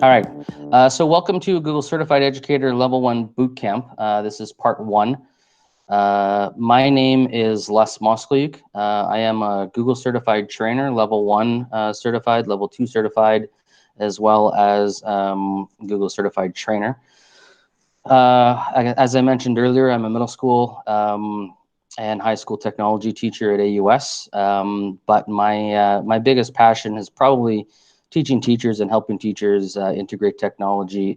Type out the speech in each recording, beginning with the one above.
All right, so welcome to Google Certified Educator Level 1 Bootcamp. This is part 1. My name is Les Moskaliuk. I am a Google Certified Trainer, Level 1 certified, Level 2 certified, as well as Google Certified Trainer. As I mentioned earlier, I'm a middle school and high school technology teacher at AUS, but my biggest passion is probably teaching teachers and helping teachers integrate technology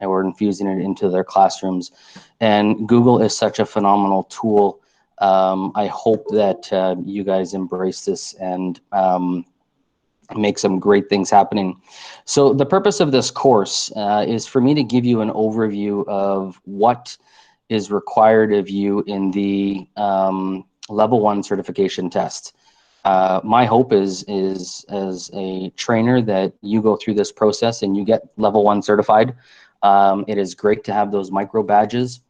or infusing it into their classrooms. And Google is such a phenomenal tool. I hope that you guys embrace this and make some great things happening. So the purpose of this course is for me to give you an overview of what is required of you in the Level 1 certification test. My hope is as a trainer that you go through this process and you get Level 1 certified. It is great to have those micro badges.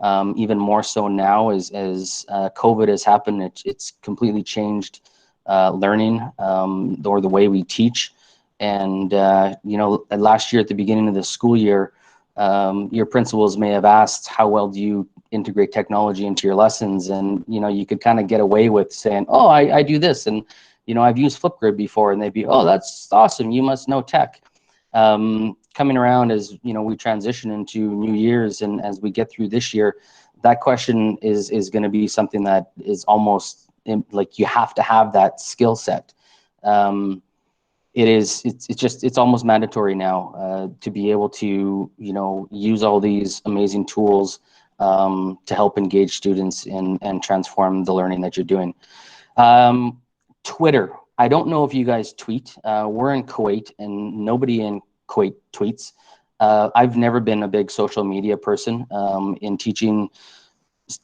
Even more so now as COVID has happened, it's completely changed learning or the way we teach. And you know, last year at the beginning of the school year, your principals may have asked, how well do you integrate technology into your lessons? And you know, you could kind of get away with saying, oh, I do this, and you know, I've used Flipgrid before, and they'd be, oh, that's awesome, you must know tech. Coming around as you know, we transition into new years, and as we get through this year, that question is going to be something that is like you have to have that skill set. It's almost mandatory now to be able to, you know, use all these amazing tools to help engage students and transform the learning that you're doing. Twitter. I don't know if you guys tweet. We're in Kuwait and nobody in Kuwait tweets. I've never been a big social media person in teaching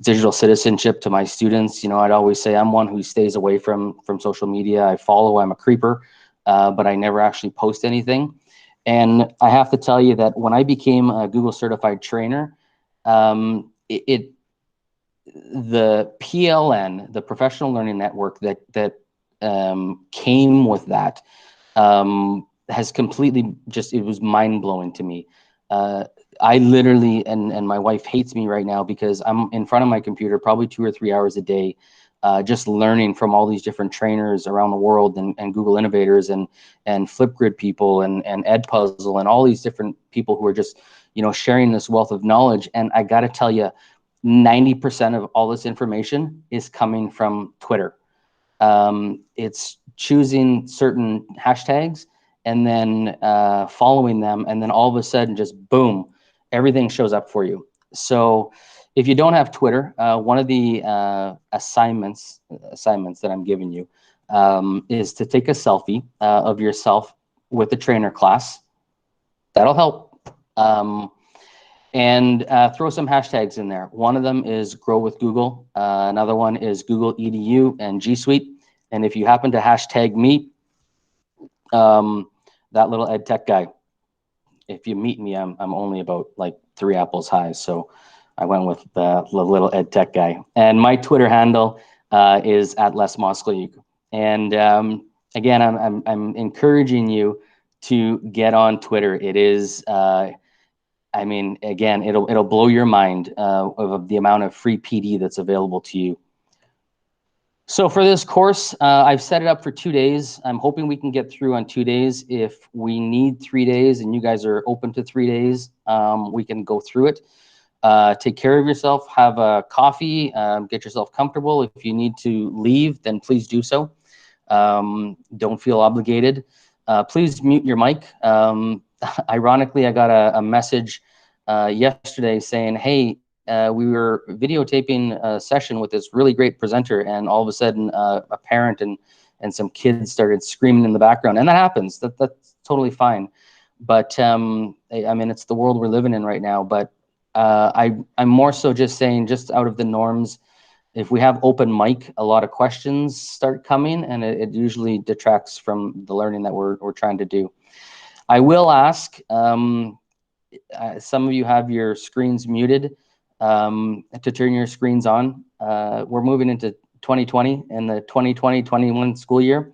digital citizenship to my students. You know, I'd always say I'm one who stays away from social media. I follow, I'm a creeper, but I never actually post anything. And I have to tell you that when I became a Google certified trainer, the PLN, the Professional Learning Network that came with that has completely it was mind blowing to me. I literally, and my wife hates me right now because I'm in front of my computer probably 2 or 3 hours a day, just learning from all these different trainers around the world and Google innovators and Flipgrid people and Edpuzzle and all these different people who are just, you know, sharing this wealth of knowledge. And I got to tell you, 90% of all this information is coming from Twitter. It's choosing certain hashtags and then following them, and then all of a sudden, just boom, everything shows up for you. So if you don't have Twitter, one of the assignments that I'm giving you is to take a selfie of yourself with the trainer class. That'll help. And throw some hashtags in there. One of them is Grow with Google. Another one is Google EDU and G Suite. And if you happen to hashtag me, that little ed tech guy, if you meet me, I'm only about like 3 apples high. So I went with the little ed tech guy. And my Twitter handle is @LesMoskaliuk. And again, I'm encouraging you to get on Twitter. It is, I mean, again, it'll blow your mind of the amount of free PD that's available to you. So for this course, I've set it up for 2 days. I'm hoping we can get through on 2 days. If we need 3 days and you guys are open to 3 days, we can go through it. Take care of yourself, have a coffee, get yourself comfortable. If you need to leave, then please do so. Don't feel obligated. Please mute your mic. Ironically, I got a message yesterday saying, hey, we were videotaping a session with this really great presenter, and all of a sudden a parent and some kids started screaming in the background. And that happens. That's totally fine. But I mean, it's the world we're living in right now. But I'm more so just saying, just out of the norms, if we have open mic, a lot of questions start coming, and it usually detracts from the learning that we're trying to do. I will ask, some of you have your screens muted, to turn your screens on. We're moving into 2020 and the 2020-21 school year,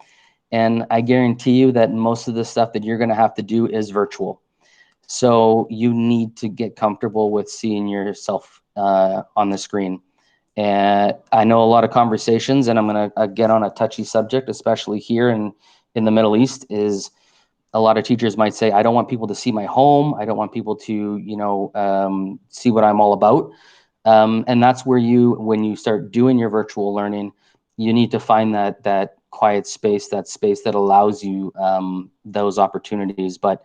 and I guarantee you that most of the stuff that you're going to have to do is virtual. So you need to get comfortable with seeing yourself on the screen. And I know a lot of conversations, and I'm going to get on a touchy subject, especially here in the Middle East, is a lot of teachers might say, I don't want people to see my home. I don't want people to, see what I'm all about. And that's where when you start doing your virtual learning, you need to find that quiet space, that space that allows you those opportunities. But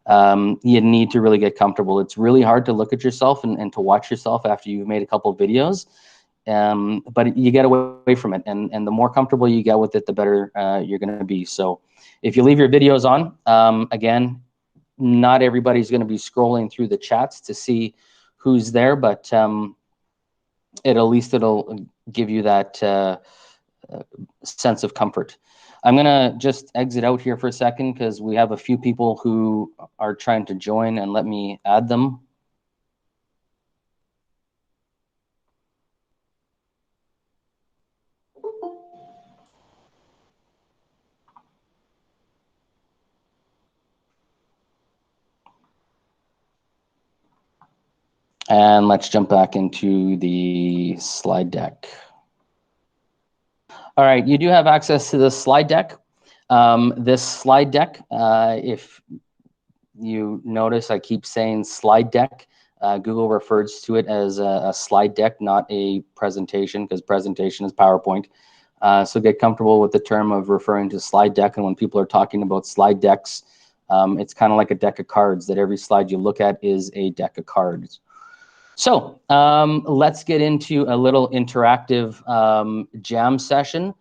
you need to really get comfortable. It's really hard to look at yourself and to watch yourself after you've made a couple of videos. But you get away from it, and the more comfortable you get with it, the better you're going to be. So if you leave your videos on, again, not everybody's going to be scrolling through the chats to see who's there, but at least it'll give you that sense of comfort. I'm going to just exit out here for a second because we have a few people who are trying to join, and let me add them. And let's jump back into the slide deck. All right, you do have access to the slide deck. This slide deck, if you notice, I keep saying slide deck. Google refers to it as a slide deck, not a presentation, because presentation is PowerPoint. So get comfortable with the term of referring to slide deck. And when people are talking about slide decks, it's kind of like a deck of cards, that every slide you look at is a deck of cards. So let's get into a little interactive jam session.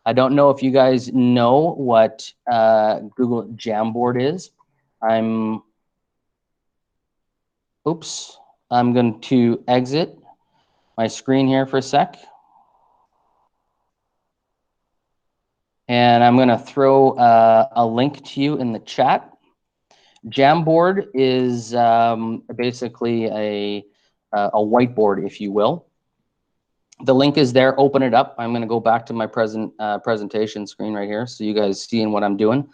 I don't know if you guys know what Google Jamboard is. I'm going to exit my screen here for a sec. And I'm going to throw a link to you in the chat. Jamboard is basically a whiteboard, if you will. The link is there. Open it up. I'm going to go back to my presentation screen right here, so you guys seeing what I'm doing.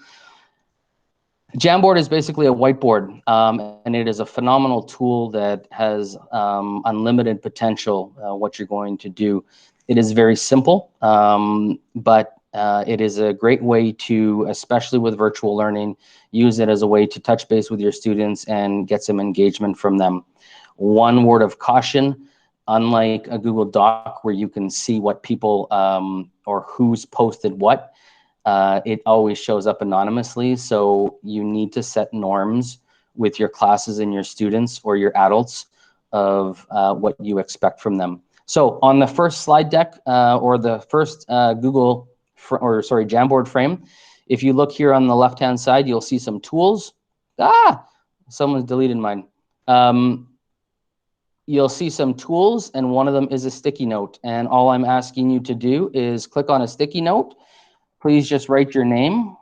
Jamboard is basically a whiteboard, and it is a phenomenal tool that has unlimited potential, what you're going to do. It is very simple, but it is a great way to, especially with virtual learning, use it as a way to touch base with your students and get some engagement from them. One word of caution: unlike a Google Doc where you can see what people or who's posted what, it always shows up anonymously. So you need to set norms with your classes and your students or your adults of what you expect from them. So on the first slide deck or the first Jamboard frame, if you look here on the left-hand side, you'll see some tools. Someone's deleted mine. You'll see some tools, and one of them is a sticky note. And all I'm asking you to do is click on a sticky note. Please just write your name.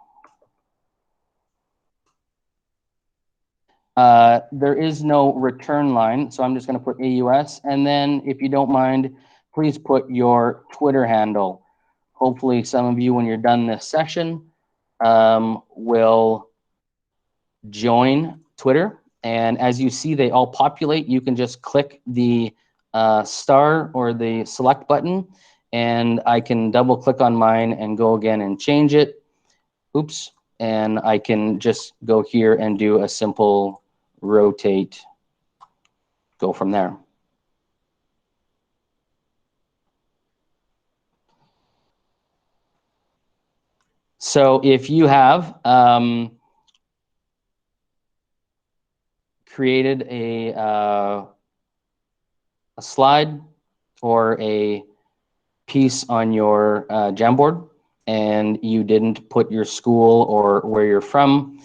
There is no return line, so I'm just going to put AUS. And then, if you don't mind, please put your Twitter handle. Hopefully, some of you, when you're done this session, will join Twitter. And as you see, they all populate. You can just click the star or the select button, and I can double click on mine and go again and change it. Oops. And I can just go here and do a simple rotate, go from there. So if you have created a slide or a piece on your Jamboard and you didn't put your school or where you're from,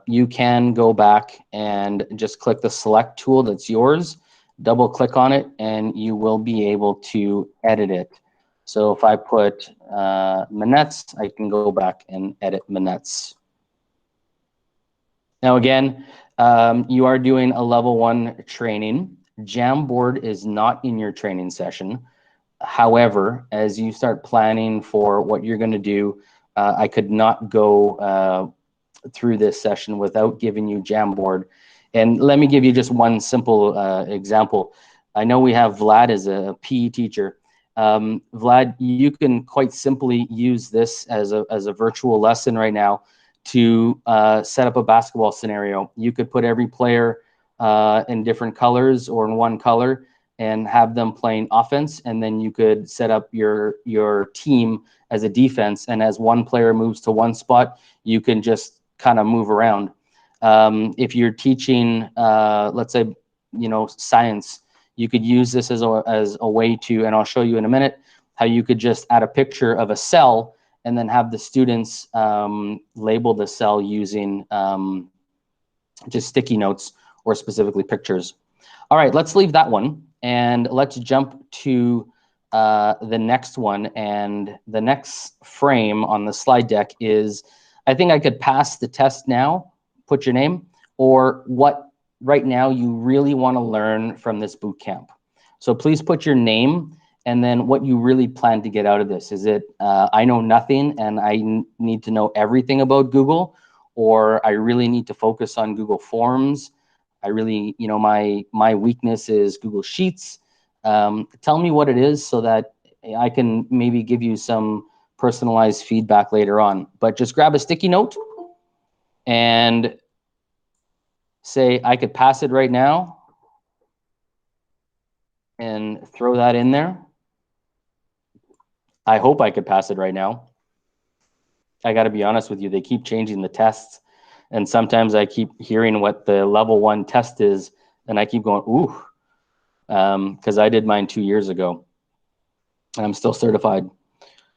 you can go back and just click the select tool that's yours, double click on it, and you will be able to edit it. So if I put Manette's, I can go back and edit Manette's. Now again, you are doing a level 1 training. Jamboard is not in your training session. However, as you start planning for what you're going to do, I could not go through this session without giving you Jamboard. And let me give you just one simple example. I know we have Vlad as a PE teacher. Vlad, you can quite simply use this as a virtual lesson right now to set up a basketball scenario. You could put every player in different colors or in one color and have them playing offense, and then you could set up your team as a defense, and as one player moves to one spot, you can just kind of move around. If you're teaching, let's say, science, you could use this as a way to, and I'll show you in a minute, how you could just add a picture of a cell and then have the students label the cell using just sticky notes or specifically pictures. All right, let's leave that one and let's jump to the next one. And the next frame on the slide deck is, I think I could pass the test now, put your name, or what right now you really want to learn from this boot camp. So please put your name and then what you really plan to get out of this. Is it I know nothing and I need to know everything about Google, or I really need to focus on Google Forms? I really, my weakness is Google Sheets. Tell me what it is so that I can maybe give you some personalized feedback later on. But just grab a sticky note and say, I could pass it right now, and throw that in there. I hope I could pass it right now. I got to be honest with you, they keep changing the tests. And sometimes I keep hearing what the level 1 test is, and I keep going, ooh, because I did mine 2 years ago, and I'm still certified.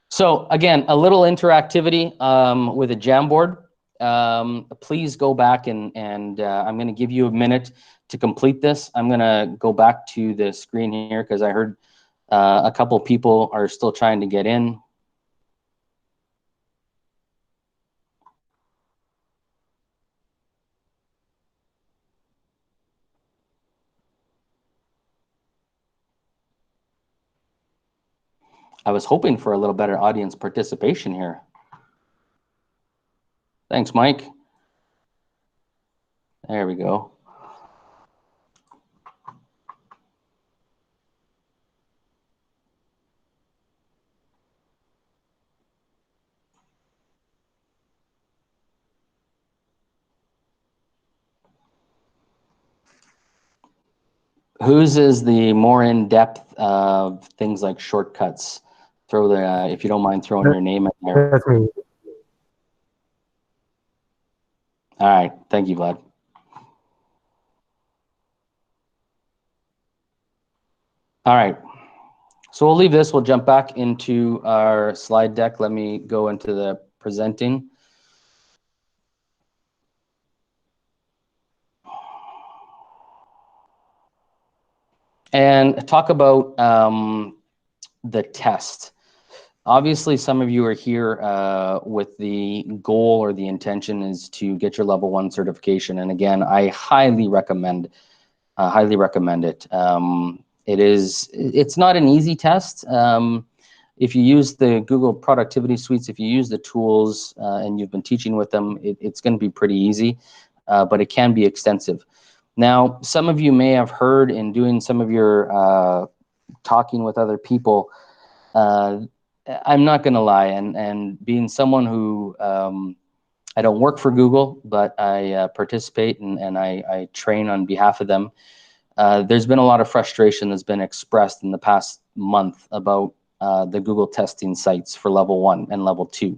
So again, a little interactivity with a Jamboard. Please go back and I'm going to give you a minute to complete this. I'm going to go back to the screen here because I heard a couple people are still trying to get in. I was hoping for a little better audience participation here. Thanks, Mike. There we go. Whose is the more in-depth of things like shortcuts? Throw the, if you don't mind throwing your name in there. That's me. All right, thank you, Vlad. All right, so we'll leave this. We'll jump back into our slide deck. Let me go into the presenting. And talk about the test. Obviously, some of you are here with the goal or the intention is to get your level 1 certification. And again, I highly recommend it. It's not an easy test. If you use the Google productivity suites, if you use the tools and you've been teaching with them, it's going to be pretty easy, but it can be extensive. Now, some of you may have heard in doing some of your talking with other people, I'm not going to lie, and being someone who I don't work for Google, but I participate and I train on behalf of them. There's been a lot of frustration that's been expressed in the past month about the Google testing sites for level 1 and level 2.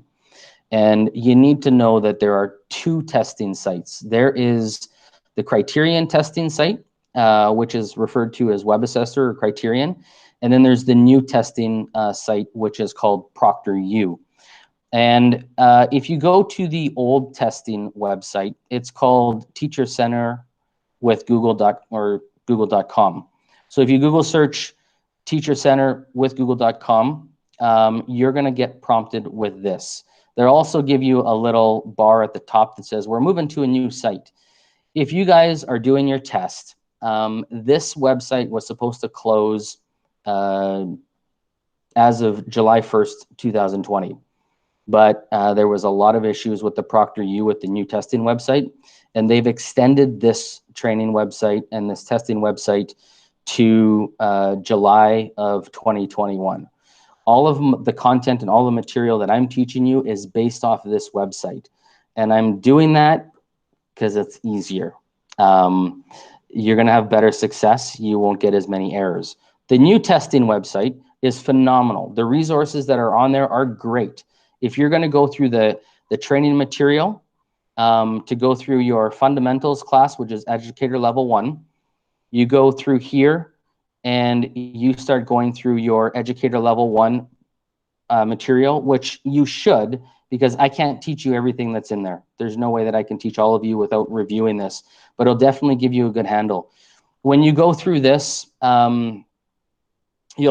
And you need to know that there are 2 testing sites. There is the Criterion testing site, which is referred to as Web Assessor or Criterion. And then there's the new testing site, which is called ProctorU. And if you go to the old testing website, it's called Teacher Center with Google.com. So if you Google search Teacher Center with Google.com, you're going to get prompted with this. They'll also give you a little bar at the top that says, we're moving to a new site. If you guys are doing your test, this website was supposed to close as of July 1st, 2020. but there was a lot of issues with the ProctorU with the new testing website, and they've extended this training website and this testing website to July of 2021. All of the content and all the material that I'm teaching you is based off of this website, and I'm doing that because it's easier. You're going to have better success. You won't get as many errors. The new testing website is phenomenal. The resources that are on there are great. If you're going to go through the training material to go through your fundamentals class, which is Educator Level 1, you go through here and you start going through your Educator Level 1 material, which you should, because I can't teach you everything that's in there. There's no way that I can teach all of you without reviewing this, but it'll definitely give you a good handle. When you go through this, you'll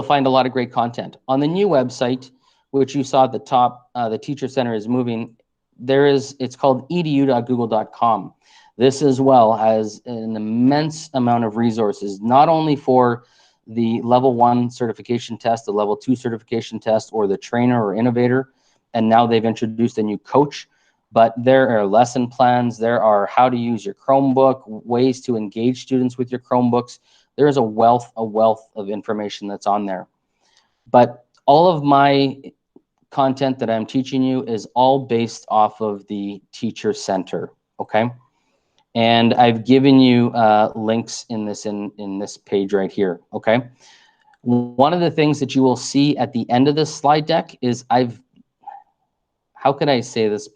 find a lot of great content. On the new website, which you saw at the top, the Teacher Center is moving, it's called edu.google.com. This as well has an immense amount of resources, not only for the level 1 certification test, the level 2 certification test, or the trainer or innovator, and now they've introduced a new coach, but there are lesson plans, there are how to use your Chromebook, ways to engage students with your Chromebooks. There is a wealth of information that's on there. But all of my content that I'm teaching you is all based off of the Teacher Center, okay? And I've given you links in this page right here, okay? One of the things that you will see at the end of this slide deck is how could I say this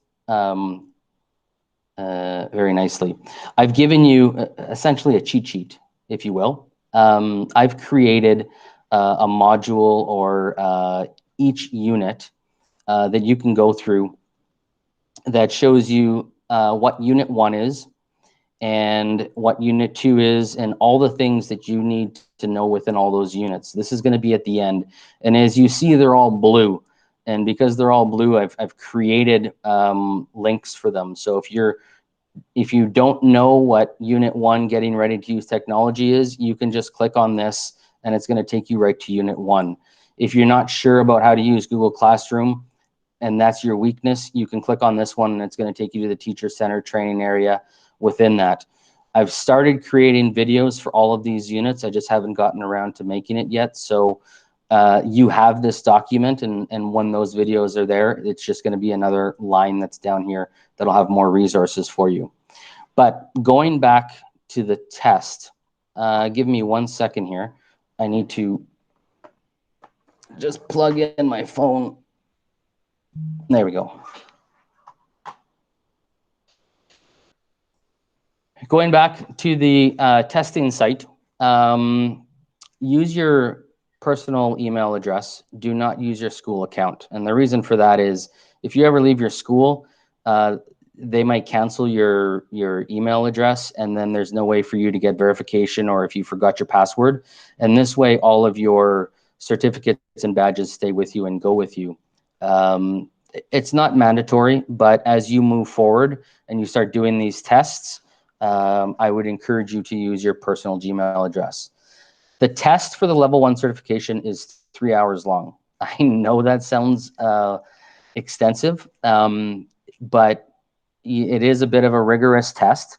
very nicely? I've given you essentially a cheat sheet, if you will. I've created a module or each unit that you can go through that shows you what Unit 1 is, and what Unit 2 is, and all the things that you need to know within all those units. This is going to be at the end. And as you see, they're all blue. And because they're all blue, I've created links for them. So if you don't know what Unit 1, getting ready to use technology, is, you can just click on this and it's going to take you right to Unit 1. If you're not sure about how to use Google Classroom and that's your weakness, you can click on this one and it's going to take you to the Teacher Center training area within that. I've started creating videos for all of these units. I just haven't gotten around to making it yet. So you have this document, and when those videos are there, it's just going to be another line that's down here that'll have more resources for you. But going back to the test, give me 1 second here. I need to just plug in my phone. There we go. Going back to the testing site, use your personal email address. Do not use your school account. And the reason for that is if you ever leave your school, they might cancel your email address, and then there's no way for you to get verification, or if you forgot your password. And this way, all of your certificates and badges stay with you and go with you. It's not mandatory, but as you move forward and you start doing these tests, I would encourage you to use your personal Gmail address. The test for the level 1 certification is 3 hours long. I know that sounds extensive, but it is a bit of a rigorous test.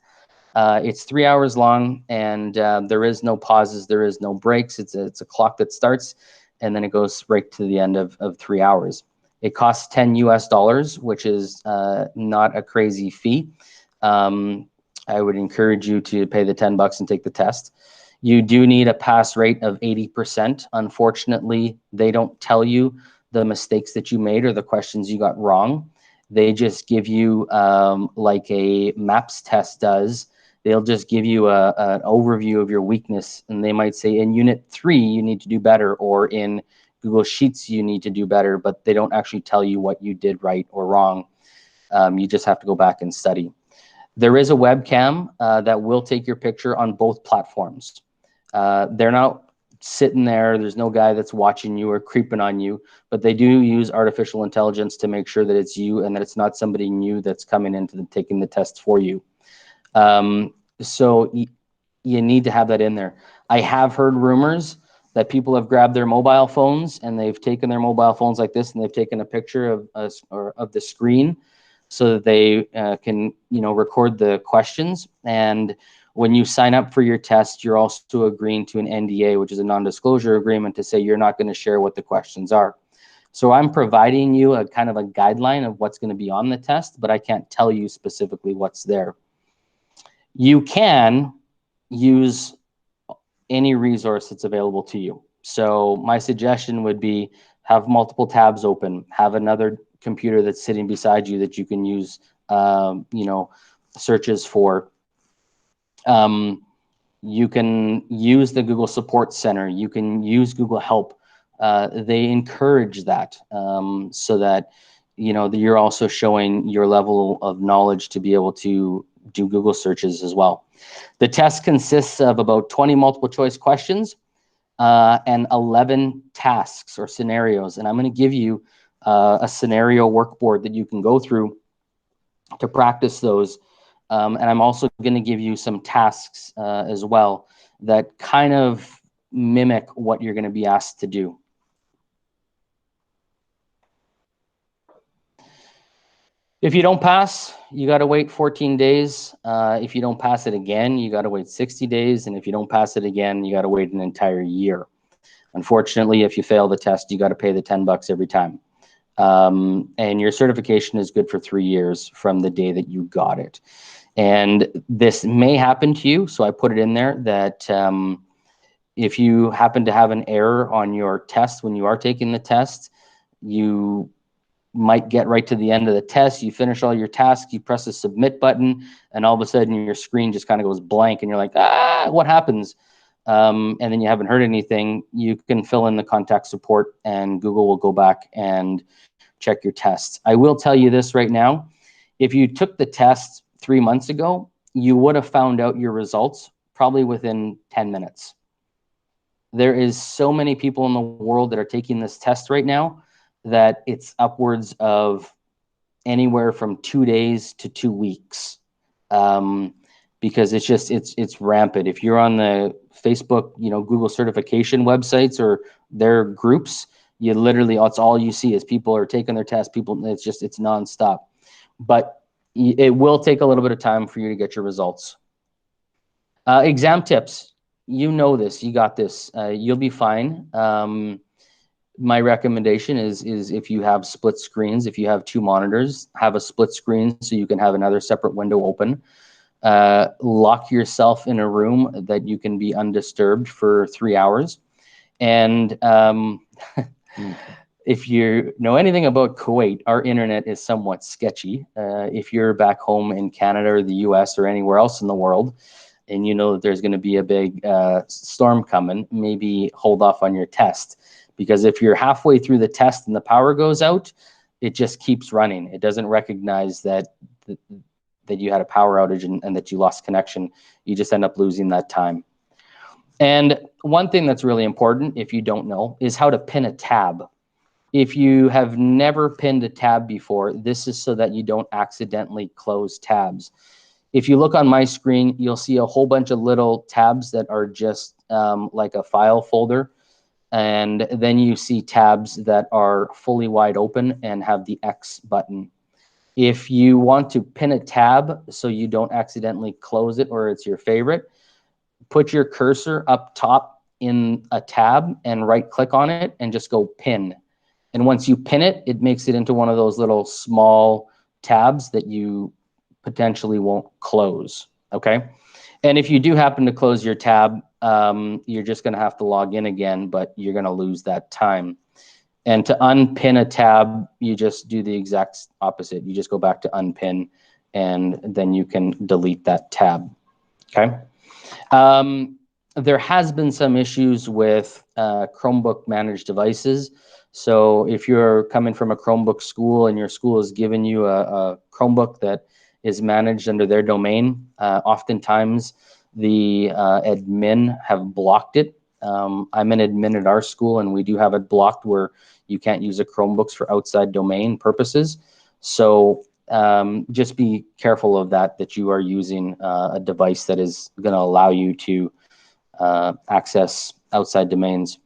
It's 3 hours long, and there is no pauses, there is no breaks. It's a clock that starts, and then it goes right to the end of 3 hours. It costs $10 US, which is not a crazy fee. I would encourage you to pay the $10 and take the test. You do need a pass rate of 80%. Unfortunately, they don't tell you the mistakes that you made or the questions you got wrong. They just give you, like a MAPS test does, they'll just give you an overview of your weakness, and they might say in Unit 3 you need to do better, or in Google Sheets you need to do better, but they don't actually tell you what you did right or wrong. You just have to go back and study. There is a webcam that will take your picture on both platforms. They're not sitting there, there's no guy that's watching you or creeping on you, but they do use artificial intelligence to make sure that it's you and that it's not somebody new that's coming into taking the test for you. So you need to have that in there. I have heard rumors that people have grabbed their mobile phones and they've taken their mobile phones like this and they've taken a picture of us or of the screen so that they can, record the questions. And when you sign up for your test, you're also agreeing to an NDA, which is a non-disclosure agreement, to say you're not going to share what the questions are. So I'm providing you a kind of a guideline of what's going to be on the test, but I can't tell you specifically what's there. You can use any resource that's available to you. So my suggestion would be have multiple tabs open, have another computer that's sitting beside you that you can use, searches for. You can use the Google Support Center. You can use Google Help. They encourage that so that, you're also showing your level of knowledge to be able to do Google searches as well. The test consists of about 20 multiple choice questions and 11 tasks or scenarios. And I'm going to give you a scenario workboard that you can go through to practice those. And I'm also going to give you some tasks as well that kind of mimic what you're going to be asked to do. If you don't pass, you got to wait 14 days. If you don't pass it again, you got to wait 60 days. And if you don't pass it again, you got to wait an entire year. Unfortunately, if you fail the test, you got to pay the $10 every time. And your certification is good for 3 years from the day that you got it. And this may happen to you, so I put it in there that if you happen to have an error on your test when you are taking the test, you might get right to the end of the test, you finish all your tasks, you press the submit button, and all of a sudden your screen just kind of goes blank and you're like, what happens? And then you haven't heard anything. You can fill in the contact support and Google will go back and check your tests. I will tell you this right now. If you took the test 3 months ago, you would have found out your results probably within 10 minutes. There is so many people in the world that are taking this test right now that it's upwards of anywhere from 2 days to 2 weeks, because it's rampant. If you're on the Facebook, Google certification websites or their groups, you literally, it's all you see is people are taking their test. It's nonstop. But it will take a little bit of time for you to get your results. Exam tips. You know this. You got this. You'll be fine. My recommendation is if you have split screens, if you have 2 monitors, have a split screen so you can have another separate window open. Lock yourself in a room that you can be undisturbed for 3 hours. And if you know anything about Kuwait, our internet is somewhat sketchy. If you're back home in Canada or the US or anywhere else in the world, and you know that there's going to be a big storm coming, maybe hold off on your test. Because if you're halfway through the test and the power goes out, it just keeps running. It doesn't recognize that you had a power outage and that you lost connection. You just end up losing that time. And one thing that's really important, if you don't know, is how to pin a tab. If you have never pinned a tab before, this is so that you don't accidentally close tabs. If you look on my screen, you'll see a whole bunch of little tabs that are just like a file folder. And then you see tabs that are fully wide open and have the X button. If you want to pin a tab so you don't accidentally close it or it's your favorite, put your cursor up top in a tab and right click on it and just go pin. And once you pin it, it makes it into one of those little small tabs that you potentially won't close, okay? And if you do happen to close your tab, you're just going to have to log in again, but you're going to lose that time. And to unpin a tab, you just do the exact opposite. You just go back to unpin, and then you can delete that tab, okay? There has been some issues with Chromebook managed devices. So if you're coming from a Chromebook school and your school has given you a Chromebook that is managed under their domain, oftentimes the admin have blocked it. I'm an admin at our school and we do have it blocked where you can't use the Chromebooks for outside domain purposes. So just be careful of that you are using a device that is going to allow you to access outside domains.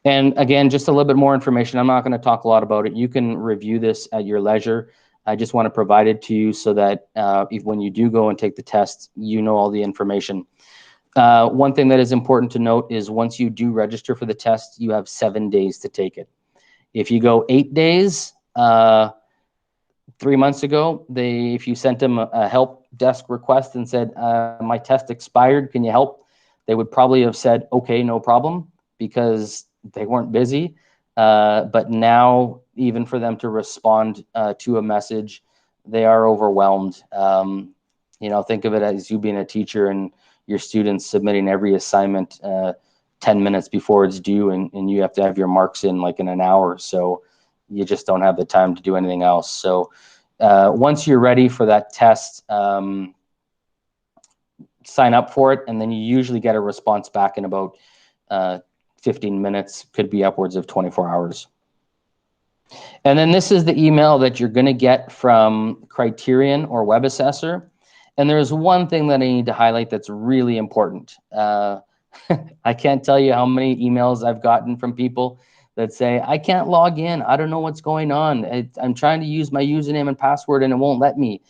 And again, just a little bit more information. I'm not going to talk a lot about it. You can review this at your leisure. I just want to provide it to you so that when you do go and take the test, you know all the information. One thing that is important to note is once you do register for the test, you have 7 days to take it. If you go 8 days, 3 months ago, if you sent them a help desk request and said, my test expired, can you help? They would probably have said, okay, no problem, because they weren't busy. But now, even for them to respond to a message, they are overwhelmed. Think of it as you being a teacher and your students submitting every assignment 10 minutes before it's due, and you have to have your marks in like in an hour. So you just don't have the time to do anything else. So once you're ready for that test, sign up for it, and then you usually get a response back in about 15 minutes, could be upwards of 24 hours. And then this is the email that you're going to get from Criterion or Web Assessor. And there's one thing that I need to highlight that's really important. I can't tell you how many emails I've gotten from people that say, I can't log in. I don't know what's going on. I'm trying to use my username and password and it won't let me.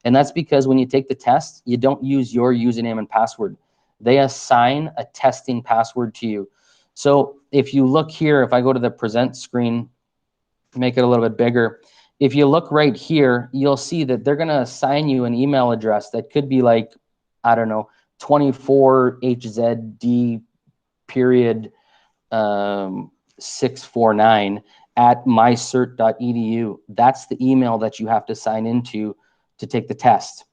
And that's because when you take the test, you don't use your username and password. They assign a testing password to you. So if you look here, if I go to the present screen, make it a little bit bigger. If you look right here, you'll see that they're going to assign you an email address that could be like, I don't know, 24HZD period 649 at mycert.edu. That's the email that you have to sign into to take the test.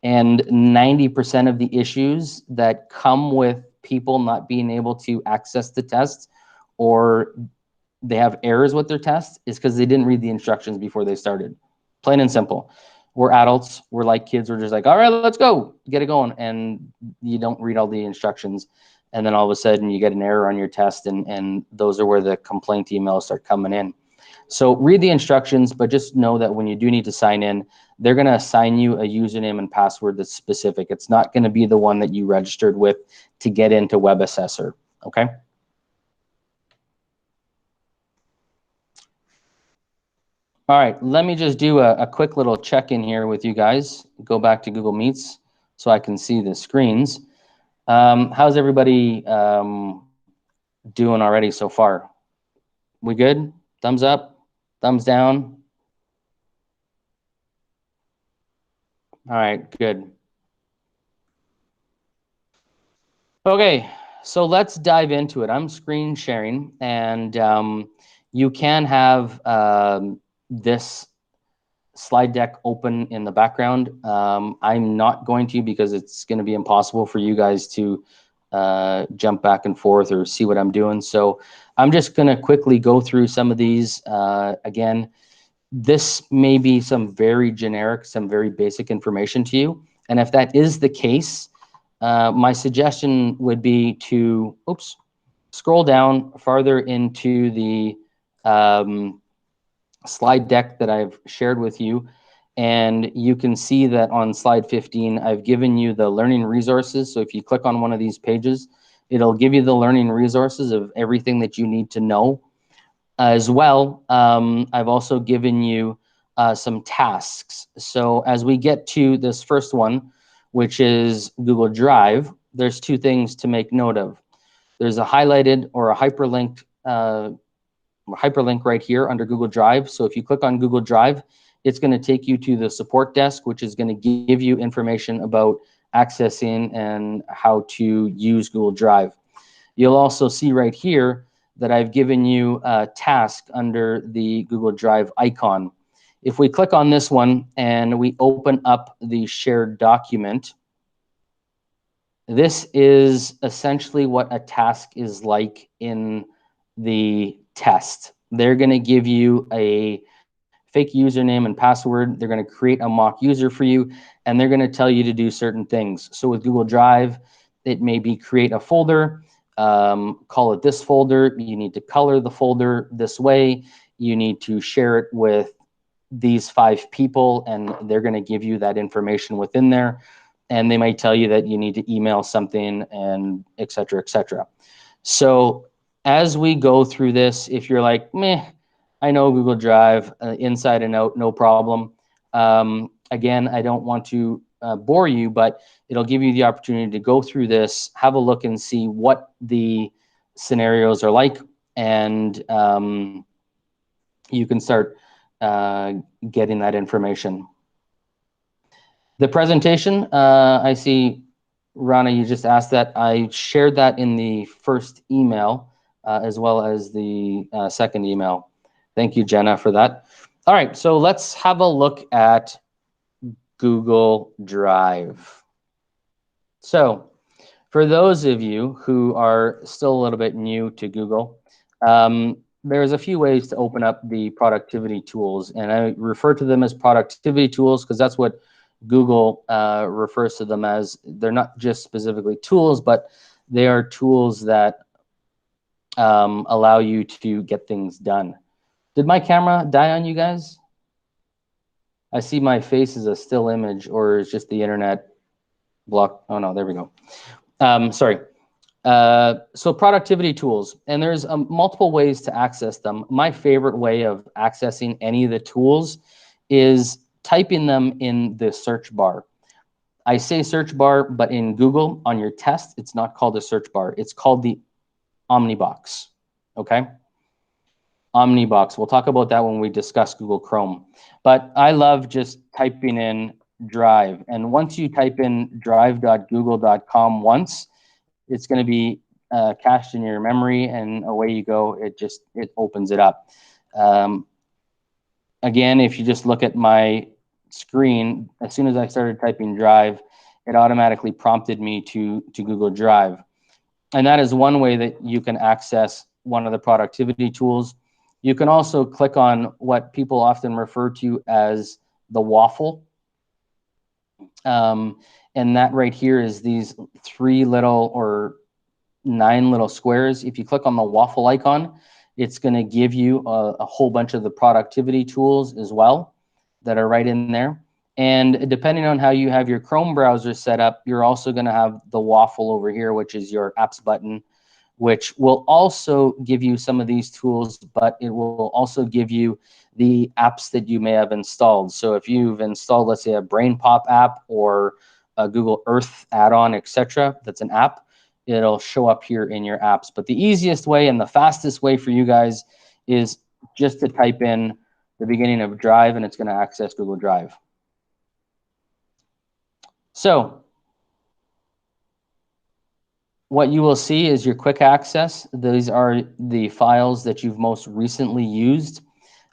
And 90% of the issues that come with people not being able to access the test, or they have errors with their test, is because they didn't read the instructions before they started. Plain and simple. We're adults, we're like kids, we're just like, all right, let's go, get it going. And you don't read all the instructions. And then all of a sudden you get an error on your test, and those are where the complaint emails start coming in. So read the instructions, but just know that when you do need to sign in, they're going to assign you a username and password that's specific. It's not going to be the one that you registered with to get into Web Assessor, okay? All right, let me just do a quick little check-in here with you guys. Go back to Google Meets so I can see the screens. How's everybody doing already so far? We good? Thumbs up? Thumbs down? All right, good. Okay, so let's dive into it. I'm screen sharing, and you can have this slide deck open in the background. I'm not going to, because it's going to be impossible for you guys to jump back and forth or see what I'm doing. So I'm just going to quickly go through some of these. Again, this may be some very generic, some very basic information to you. And if that is the case, my suggestion would be to, scroll down farther into the slide deck that I've shared with you. And you can see that on slide 15, I've given you the learning resources. So if you click on one of these pages, it'll give you the learning resources of everything that you need to know. As well, I've also given you some tasks. So as we get to this first one, which is Google Drive, there's two things to make note of. There's a highlighted or a hyperlink right here under Google Drive. So if you click on Google Drive, it's going to take you to the support desk, which is going to give you information about accessing and how to use Google Drive. You'll also see right here that I've given you a task under the Google Drive icon. If we click on this one and we open up the shared document, this is essentially what a task is like in the test. They're going to give you a fake username and password. They're going to create a mock user for you, and they're going to tell you to do certain things. So with Google Drive, it may be create a folder, call it this folder. You need to color the folder this way. You need to share it with these 5 people, and they're going to give you that information within there. And they might tell you that you need to email something, and et cetera, et cetera. So as we go through this, if you're like, meh, I know Google Drive inside and out, no problem. Again, I don't want to bore you, but it'll give you the opportunity to go through this, have a look and see what the scenarios are like, and you can start getting that information. The presentation, I see, Rana, you just asked that. I shared that in the first email as well as the second email. Thank you, Jenna, for that. All right, so let's have a look at Google Drive. So for those of you who are still a little bit new to Google, there's a few ways to open up the productivity tools, and I refer to them as productivity tools because that's what Google refers to them as. They're not just specifically tools, but they are tools that allow you to get things done. Did my camera die on you guys? I see my face is a still image, or is just the internet block? Oh no, there we go. Sorry. So productivity tools, and there's multiple ways to access them. My favorite way of accessing any of the tools is typing them in the search bar. I say search bar, but in Google on your test, it's not called a search bar. It's called the Omnibox, okay? Omnibox, we'll talk about that when we discuss Google Chrome. But I love just typing in Drive. And once you type in drive.google.com once, it's going to be cached in your memory, and away you go. It opens it up. Again, if you just look at my screen, as soon as I started typing Drive, it automatically prompted me to Google Drive. And that is one way that you can access one of the productivity tools. You can also click on what people often refer to as the waffle. And that right here is these 3 little or 9 little squares. If you click on the waffle icon, it's going to give you a whole bunch of the productivity tools as well that are right in there. And depending on how you have your Chrome browser set up, you're also going to have the waffle over here, which is your apps button, which will also give you some of these tools, but it will also give you the apps that you may have installed. So if you've installed, let's say, a Brain Pop app or a Google Earth add-on, etc., that's an app, it'll show up here in your apps. But the easiest way and the fastest way for you guys is just to type in the beginning of Drive, and it's going to access Google Drive. So what you will see is your quick access. These are the files that you've most recently used.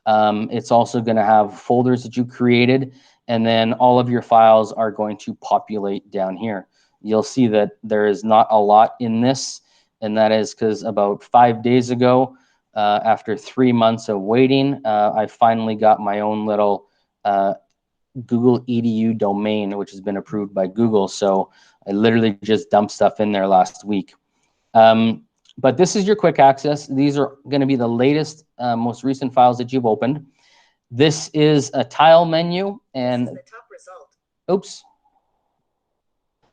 It's also going to have folders that you created, and then all of your files are going to populate down here. You'll see that there is not a lot in this, and that is because about 5 days ago, after 3 months of waiting, I finally got my own little Google EDU domain, which has been approved by Google. So I literally just dumped stuff in there last week. But this is your quick access. These are going to be the latest, most recent files that you've opened. This is a tile menu, and this is the top result. Oops.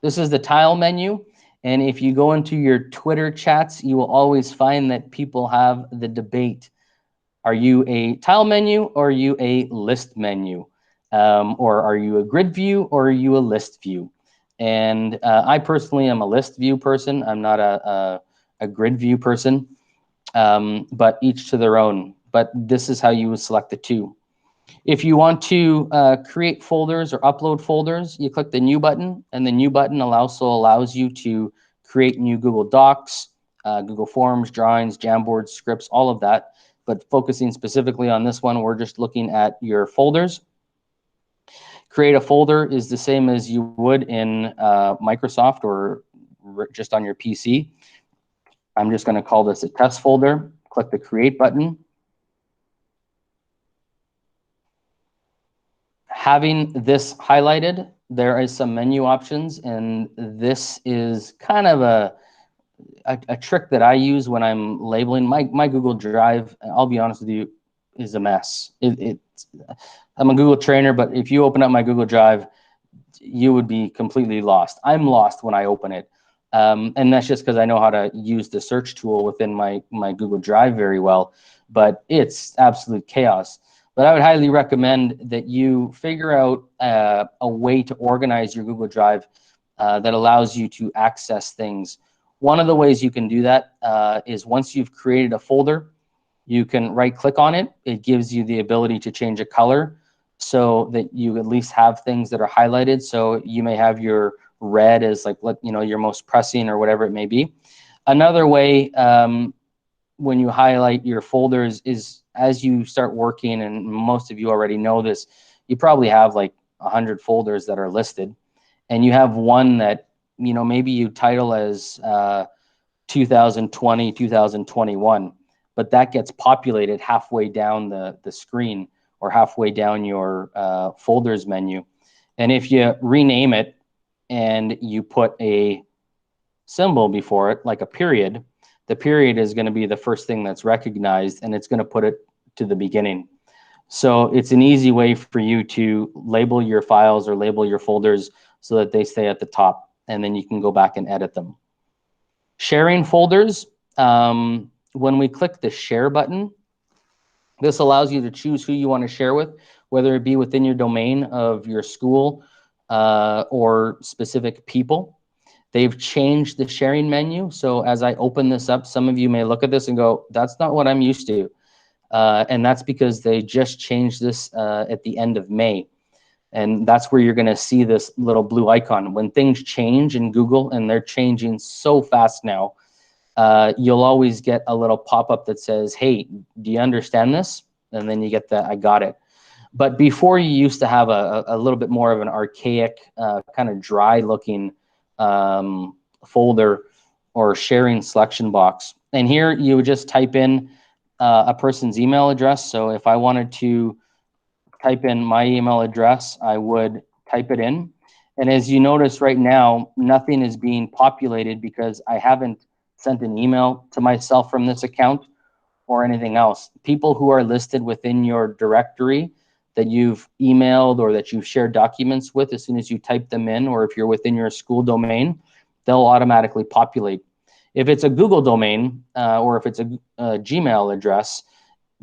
This is the tile menu, and if you go into your Twitter chats, you will always find that people have the debate. Are you a tile menu or are you a list menu? Or are you a grid view or are you a list view? And I personally am a list view person. I'm not a grid view person, but each to their own. But this is how you would select the two. If you want to create folders or upload folders, you click the new button, and the new button also allows you to create new Google Docs, Google Forms, drawings, Jamboards, scripts, all of that. But focusing specifically on this one, we're just looking at your folders. Create a folder is the same as you would in Microsoft or just on your PC. I'm just going to call this a test folder. Click the create button. Having this highlighted, there is some menu options, and this is kind of a trick that I use when I'm labeling my Google Drive. I'll be honest with you, is a mess. I'm a Google trainer, but if you open up my Google Drive, you would be completely lost. I'm lost when I open it. And that's just because I know how to use the search tool within my Google Drive very well, but it's absolute chaos. But I would highly recommend that you figure out a way to organize your Google Drive that allows you to access things. One of the ways you can do that is once you've created a folder, you can right click on it. It gives you the ability to change a color so that you at least have things that are highlighted. So you may have your red as like, your most pressing or whatever it may be. Another way when you highlight your folders is as you start working, and most of you already know this, you probably have like 100 folders that are listed, and you have one that, maybe you title as 2020, 2021, but that gets populated halfway down the screen or halfway down your folders menu. And if you rename it and you put a symbol before it, like a period, the period is going to be the first thing that's recognized, and it's going to put it to the beginning. So it's an easy way for you to label your files or label your folders so that they stay at the top, and then you can go back and edit them. Sharing folders, when we click the share button, this allows you to choose who you want to share with, whether it be within your domain of your school or specific people. They've changed the sharing menu. So as I open this up, some of you may look at this and go, that's not what I'm used to. And that's because they just changed this at the end of May. And that's where you're going to see this little blue icon. When things change in Google, and they're changing so fast now, you'll always get a little pop-up that says, hey, do you understand this? And then you get the I got it. But before, you used to have a little bit more of an archaic, kind of dry looking folder or sharing selection box. And here you would just type in a person's email address. So if I wanted to type in my email address, I would type it in. And as you notice right now, nothing is being populated because I haven't sent an email to myself from this account or anything else. People who are listed within your directory that you've emailed or that you've shared documents with, as soon as you type them in, or if you're within your school domain, they'll automatically populate. If it's a Google domain or if it's a Gmail address,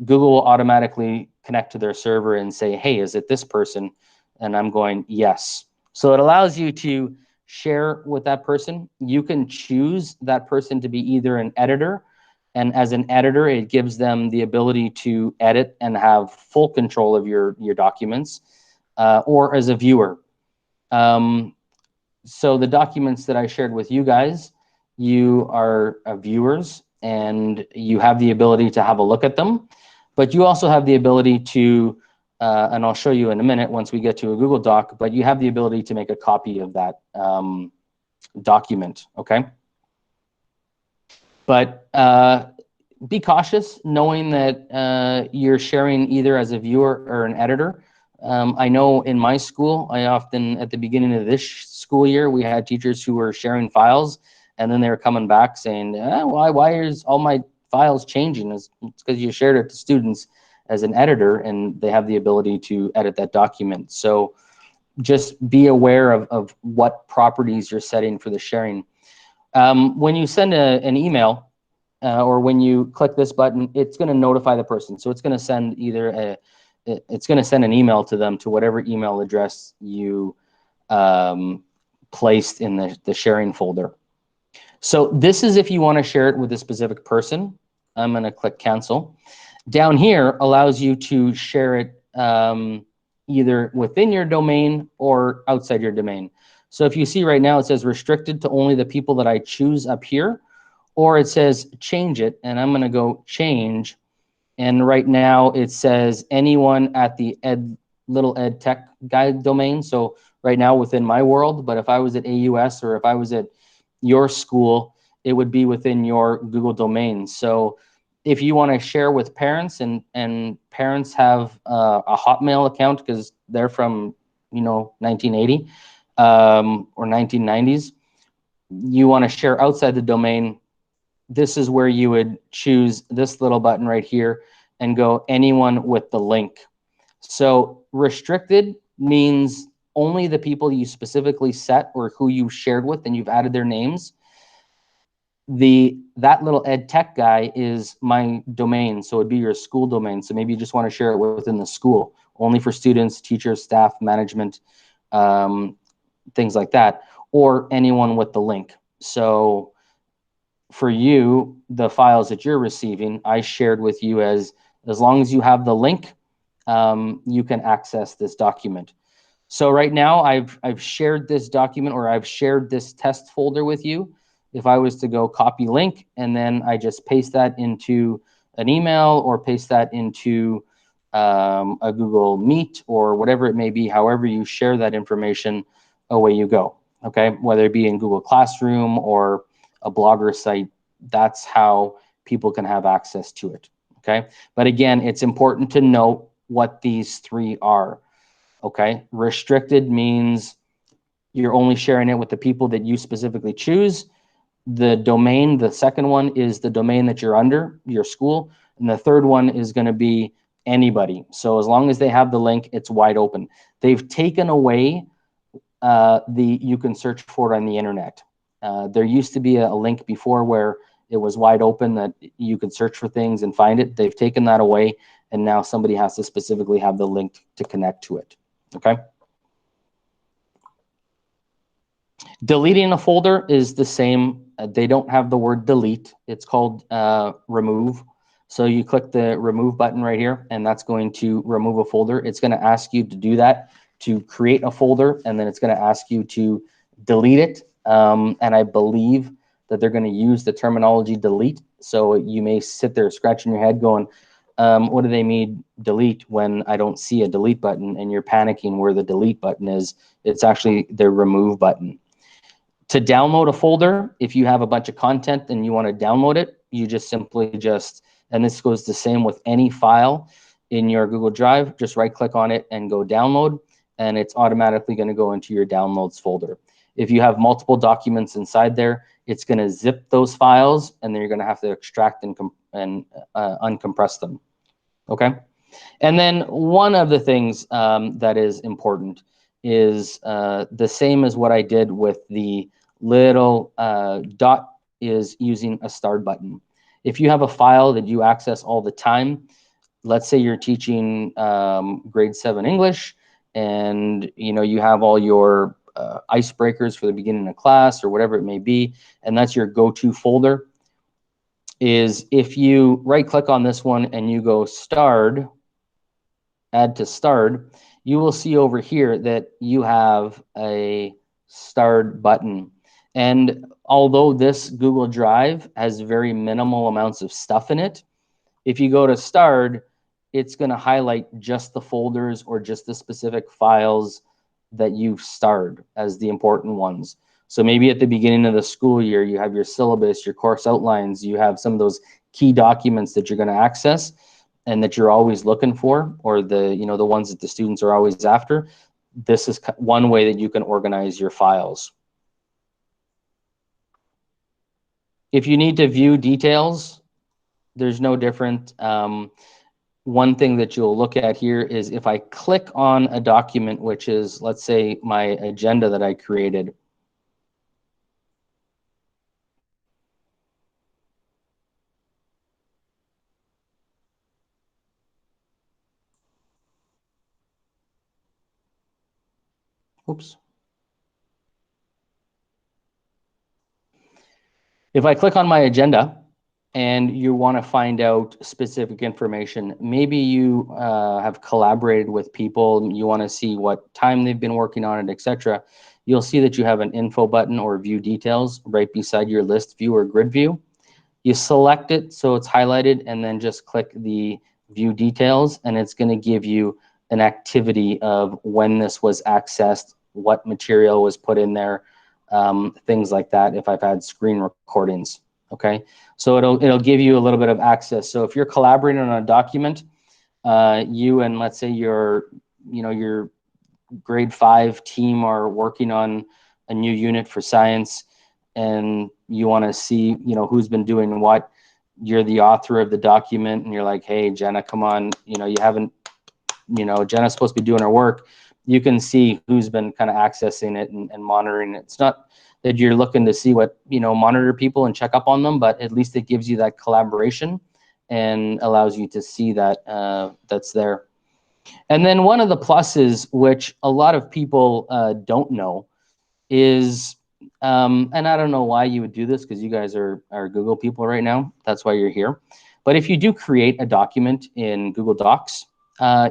Google will automatically connect to their server and say, hey, is it this person? And I'm going, yes. So it allows you to share with that person. You can choose that person to be either an editor, and as an editor, it gives them the ability to edit and have full control of your documents, or as a viewer. So the documents that I shared with you guys, you are viewers, and you have the ability to have a look at them, but you also have the ability to, and I'll show you in a minute once we get to a Google Doc, but you have the ability to make a copy of that document, okay? But be cautious, knowing that you're sharing either as a viewer or an editor. I know in my school, I often, at the beginning of this school year, we had teachers who were sharing files, and then they were coming back saying, why is all my files changing? It's because you shared it to students as an editor, and they have the ability to edit that document. So just be aware of what properties you're setting for the sharing. When you send an email, or when you click this button, it's going to notify the person. So it's going to send either it's going to send an email to them to whatever email address you placed in the sharing folder. So this is if you want to share it with a specific person. I'm going to click cancel. Down here allows you to share it either within your domain or outside your domain. So if you see right now, it says restricted to only the people that I choose up here, or it says change it, and I'm going to go change. And right now it says anyone at the little ed tech guide domain. So right now within my world, but if I was at AUS or if I was at your school, it would be within your Google domain. So if you want to share with parents, and parents have a Hotmail account because they're from 1980 or 1990s, you want to share outside the domain, this is where you would choose this little button right here and go anyone with the link. So restricted means only the people you specifically set or who you shared with and you've added their names. that little ed tech guy is my domain, so it'd be your school domain. So maybe you just want to share it within the school, only for students, teachers, staff, management, things like that, or anyone with the link. So for you, the files that you're receiving, I shared with you as long as you have the link, you can access this document. So right now I've shared this document, or I've shared this test folder with you. If I was to go copy link and then I just paste that into an email or paste that into a Google Meet or whatever it may be, however you share that information, away you go. Okay, whether it be in Google Classroom or a Blogger site, that's how people can have access to it. Okay, but again, it's important to note what these three are. Okay, restricted means you're only sharing it with the people that you specifically choose. The domain, the second one, is the domain that you're under, your school. And the third one is going to be anybody. So as long as they have the link, it's wide open. They've taken away you can search for it on the internet. There used to be a link before where it was wide open that you could search for things and find it. They've taken that away, and now somebody has to specifically have the link to connect to it. Okay. Deleting a folder is the same. They don't have the word delete. It's called remove. So you click the remove button right here, and that's going to remove a folder. It's going to ask you to do that to create a folder, and then it's going to ask you to delete it. And I believe that they're going to use the terminology delete. So you may sit there scratching your head going, what do they mean delete when I don't see a delete button? And you're panicking where the delete button is. It's actually the remove button. To download a folder, if you have a bunch of content and you want to download it, you just simply and this goes the same with any file in your Google Drive, just right click on it and go download, and it's automatically going to go into your downloads folder. If you have multiple documents inside there, it's going to zip those files, and then you're going to have to extract and uncompress them. Okay. And then one of the things that is important is the same as what I did with the little dot, is using a start button. If you have a file that you access all the time, let's say you're teaching grade 7 English, and you have all your icebreakers for the beginning of class or whatever it may be, and that's your go-to folder, is if you right click on this one and you go start, add to start, you will see over here that you have a start button. And although this Google Drive has very minimal amounts of stuff in it, if you go to start, it's going to highlight just the folders or just the specific files that you've starred as the important ones. So maybe at the beginning of the school year, you have your syllabus, your course outlines, you have some of those key documents that you're going to access and that you're always looking for, or the ones that the students are always after. This is one way that you can organize your files. If you need to view details, there's no different. One thing that you'll look at here is if I click on a document, which is, let's say, my agenda that I created. Oops. If I click on my agenda and you want to find out specific information, maybe you have collaborated with people, you want to see what time they've been working on it, etc. You'll see that you have an info button or view details right beside your list view or grid view. You select it so it's highlighted, and then just click the view details, and it's going to give you an activity of when this was accessed, what material was put in there, things like that, if I've had screen recordings. Okay, so it'll give you a little bit of access. So if you're collaborating on a document, you and let's say your grade 5 team are working on a new unit for science, and you want to see who's been doing what. You're the author of the document, and you're like, hey Jenna, come on, you haven't, Jenna's supposed to be doing her work. You can see who's been kind of accessing it and monitoring it. It's not that you're looking to see what, monitor people and check up on them, but at least it gives you that collaboration and allows you to see that that's there. And then one of the pluses, which a lot of people don't know, is, and I don't know why you would do this, because you guys are Google people right now. That's why you're here. But if you do create a document in Google Docs,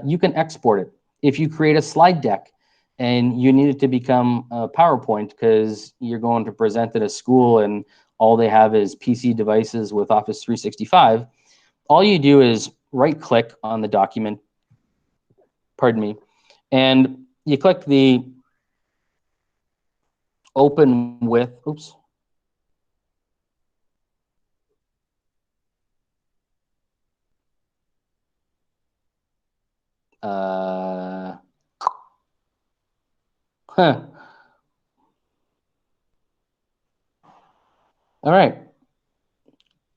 you can export it. If you create a slide deck and you need it to become a PowerPoint because you're going to present at a school and all they have is PC devices with Office 365, all you do is right click on the document, pardon me, and you click the open with, oops. Huh. All right.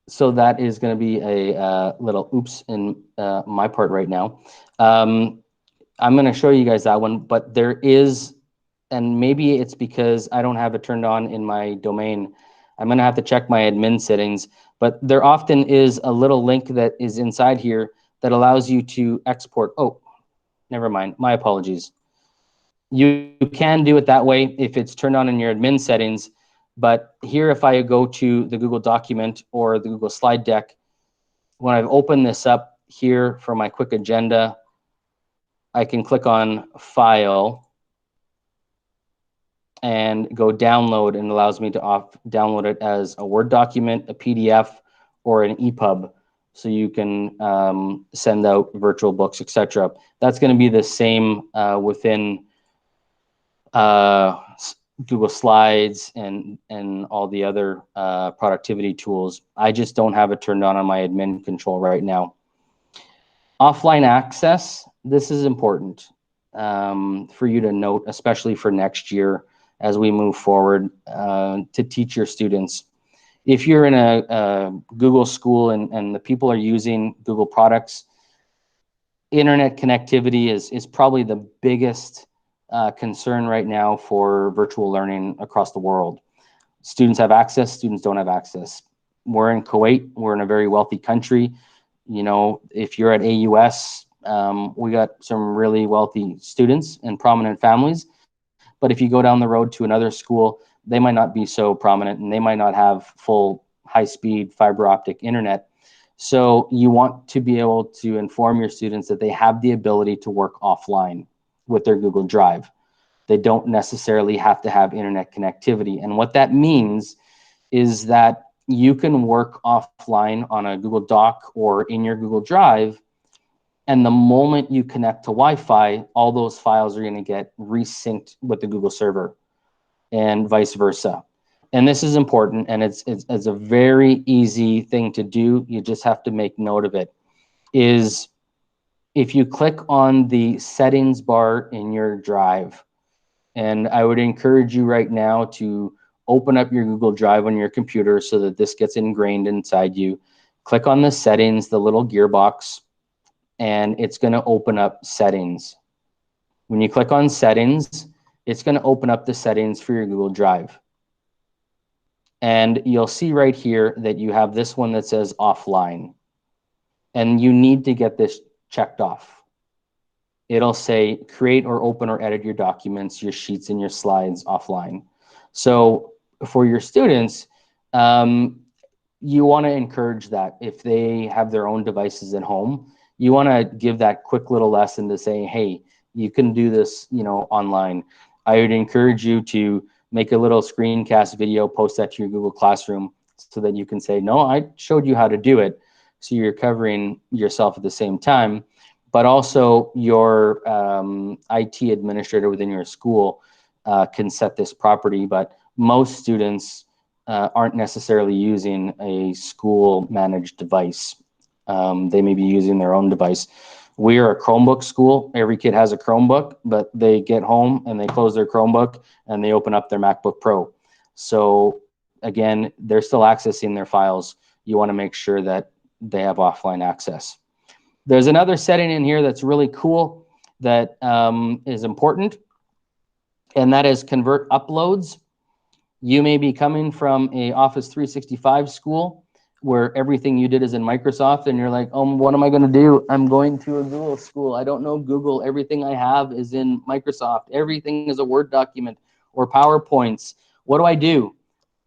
So that is going to be a little oops in my part right now. I'm going to show you guys that one, but there is, and maybe it's because I don't have it turned on in my domain. I'm going to have to check my admin settings, but there often is a little link that is inside here that allows you to export. Oh, never mind. My apologies. You can do it that way if it's turned on in your admin settings. But here, if I go to the Google document or the Google slide deck, when I've opened this up here for my quick agenda, I can click on File and go download, and it allows me to download it as a Word document, a PDF, or an EPUB. So you can send out virtual books, etc. That's going to be the same within Google Slides and all the other productivity tools. I just don't have it turned on my admin control right now. Offline access, this is important for you to note, especially for next year as we move forward to teach your students. If you're in a Google school and the people are using Google products, internet connectivity is probably the biggest concern right now for virtual learning across the world. Students have access, students don't have access. We're in Kuwait, we're in a very wealthy country. If you're at AUS, we got some really wealthy students and prominent families. But if you go down the road to another school, they might not be so prominent and they might not have full high-speed fiber optic internet. So you want to be able to inform your students that they have the ability to work offline with their Google Drive. They don't necessarily have to have internet connectivity. And what that means is that you can work offline on a Google Doc or in your Google Drive, and the moment you connect to Wi-Fi, all those files are going to get resynced with the Google server and vice versa. And this is important, and it's a very easy thing to do. You just have to make note of it. Is if you click on the settings bar in your Drive, and I would encourage you right now to open up your Google Drive on your computer so that this gets ingrained inside you. Click on the settings, the little gearbox, and it's going to open up settings. When you click on settings, it's going to open up the settings for your Google Drive. And you'll see right here that you have this one that says offline. And you need to get this checked off. It'll say create or open or edit your documents, your sheets, and your slides offline. So for your students, you want to encourage that if they have their own devices at home, you want to give that quick little lesson to say, hey, you can do this, online. I would encourage you to make a little screencast video, post that to your Google Classroom so that you can say, no, I showed you how to do it. So you're covering yourself at the same time, but also your IT administrator within your school can set this property. But most students aren't necessarily using a school managed device. They may be using their own device. We are a Chromebook school. Every kid has a Chromebook, but they get home and they close their Chromebook and they open up their MacBook Pro. So again, they're still accessing their files. You want to make sure that they have offline access. There's another setting in here that's really cool that is important, and that is convert uploads You may be coming from a Office 365 school where everything you did is in Microsoft, and you're like, oh, what am I going to do? I'm going to a Google school. I don't know Google. Everything I have is in Microsoft. Everything is a Word document or PowerPoints. What do I do?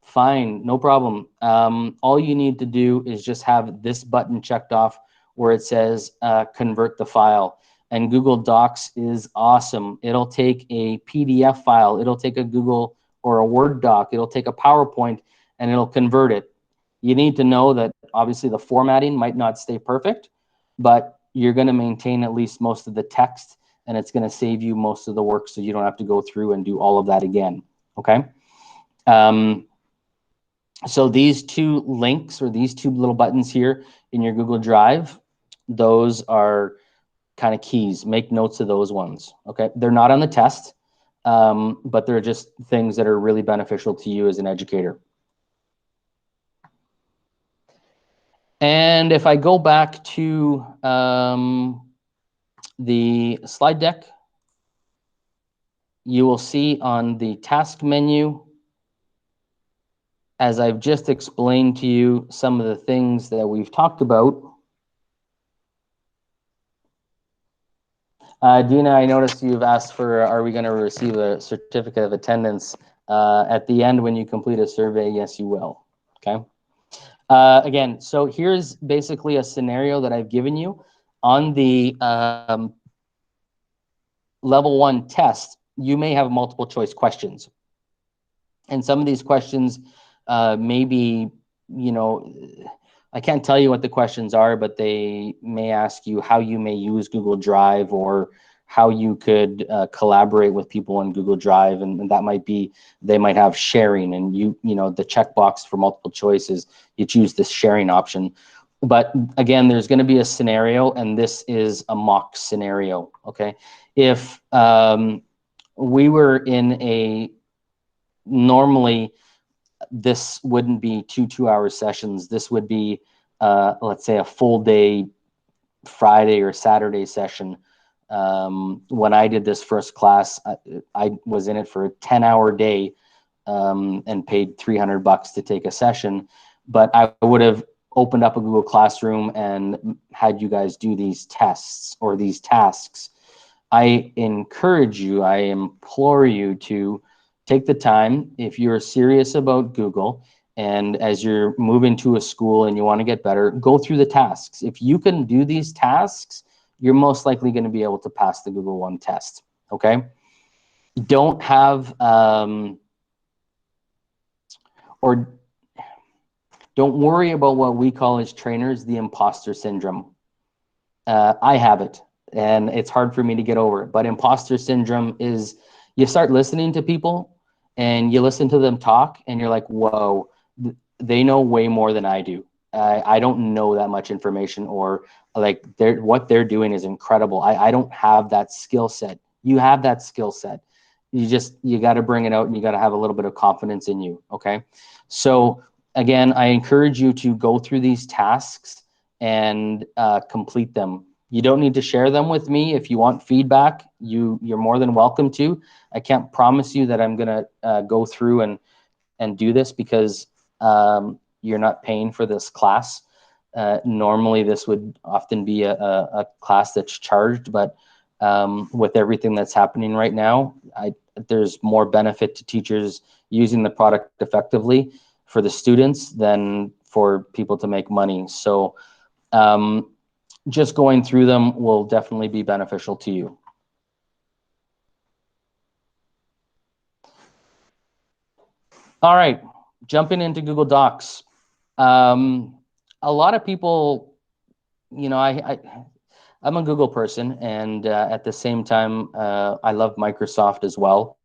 Fine, no problem. All you need to do is just have this button checked off where it says convert the file. And Google Docs is awesome. It'll take a PDF file. It'll take a Google or a Word doc. It'll take a PowerPoint and it'll convert it. You need to know that obviously the formatting might not stay perfect, but you're going to maintain at least most of the text, and it's going to save you most of the work so you don't have to go through and do all of that again. Okay. So these two links or these two little buttons here in your Google Drive, those are kind of keys. Make notes of those ones. Okay. They're not on the test, but they're just things that are really beneficial to you as an educator. And if I go back to the slide deck, you will see on the task menu, as I've just explained to you some of the things that we've talked about. Dina, I noticed you've asked for, are we going to receive a certificate of attendance at the end when you complete a survey? Yes, you will. Okay. Again, so here's basically a scenario that I've given you on the level 1 test. You may have multiple choice questions. And some of these questions may be, you know, I can't tell you what the questions are, but they may ask you how you may use Google Drive or how you could collaborate with people on Google Drive. And that might be, they might have sharing, and you know, the checkbox for multiple choices, you choose this sharing option. But again, there's going to be a scenario, and this is a mock scenario. Okay. If we were in a, normally this wouldn't be two-hour sessions. This would be, let's say, a full day Friday or Saturday session. When I did this first class, I was in it for a 10-hour day and paid $300 to take a session. But I would have opened up a Google Classroom and had you guys do these tests or these tasks. I encourage you, I implore you to take the time, if you're serious about Google, and as you're moving to a school and you want to get better, go through the tasks. If you can do these tasks, you're most likely going to be able to pass the Google One test. Okay. Don't have, or don't worry about what we call as trainers the imposter syndrome. I have it, and it's hard for me to get over it. But imposter syndrome is, you start listening to people and you listen to them talk and you're like, whoa, they know way more than I do. I don't know that much information, or like what they're doing is incredible. I don't have that skill set. You have that skill set. You got to bring it out, and you got to have a little bit of confidence in you. Okay. So again, I encourage you to go through these tasks and complete them. You don't need to share them with me. If you want feedback, you're more than welcome to. I can't promise you that I'm gonna go through and do this because you're not paying for this class. Normally, this would often be a class that's charged, but with everything that's happening right now, there's more benefit to teachers using the product effectively for the students than for people to make money. So just going through them will definitely be beneficial to you. All right, jumping into Google Docs. A lot of people, you know, I'm a Google person, and at the same time, I love Microsoft as well.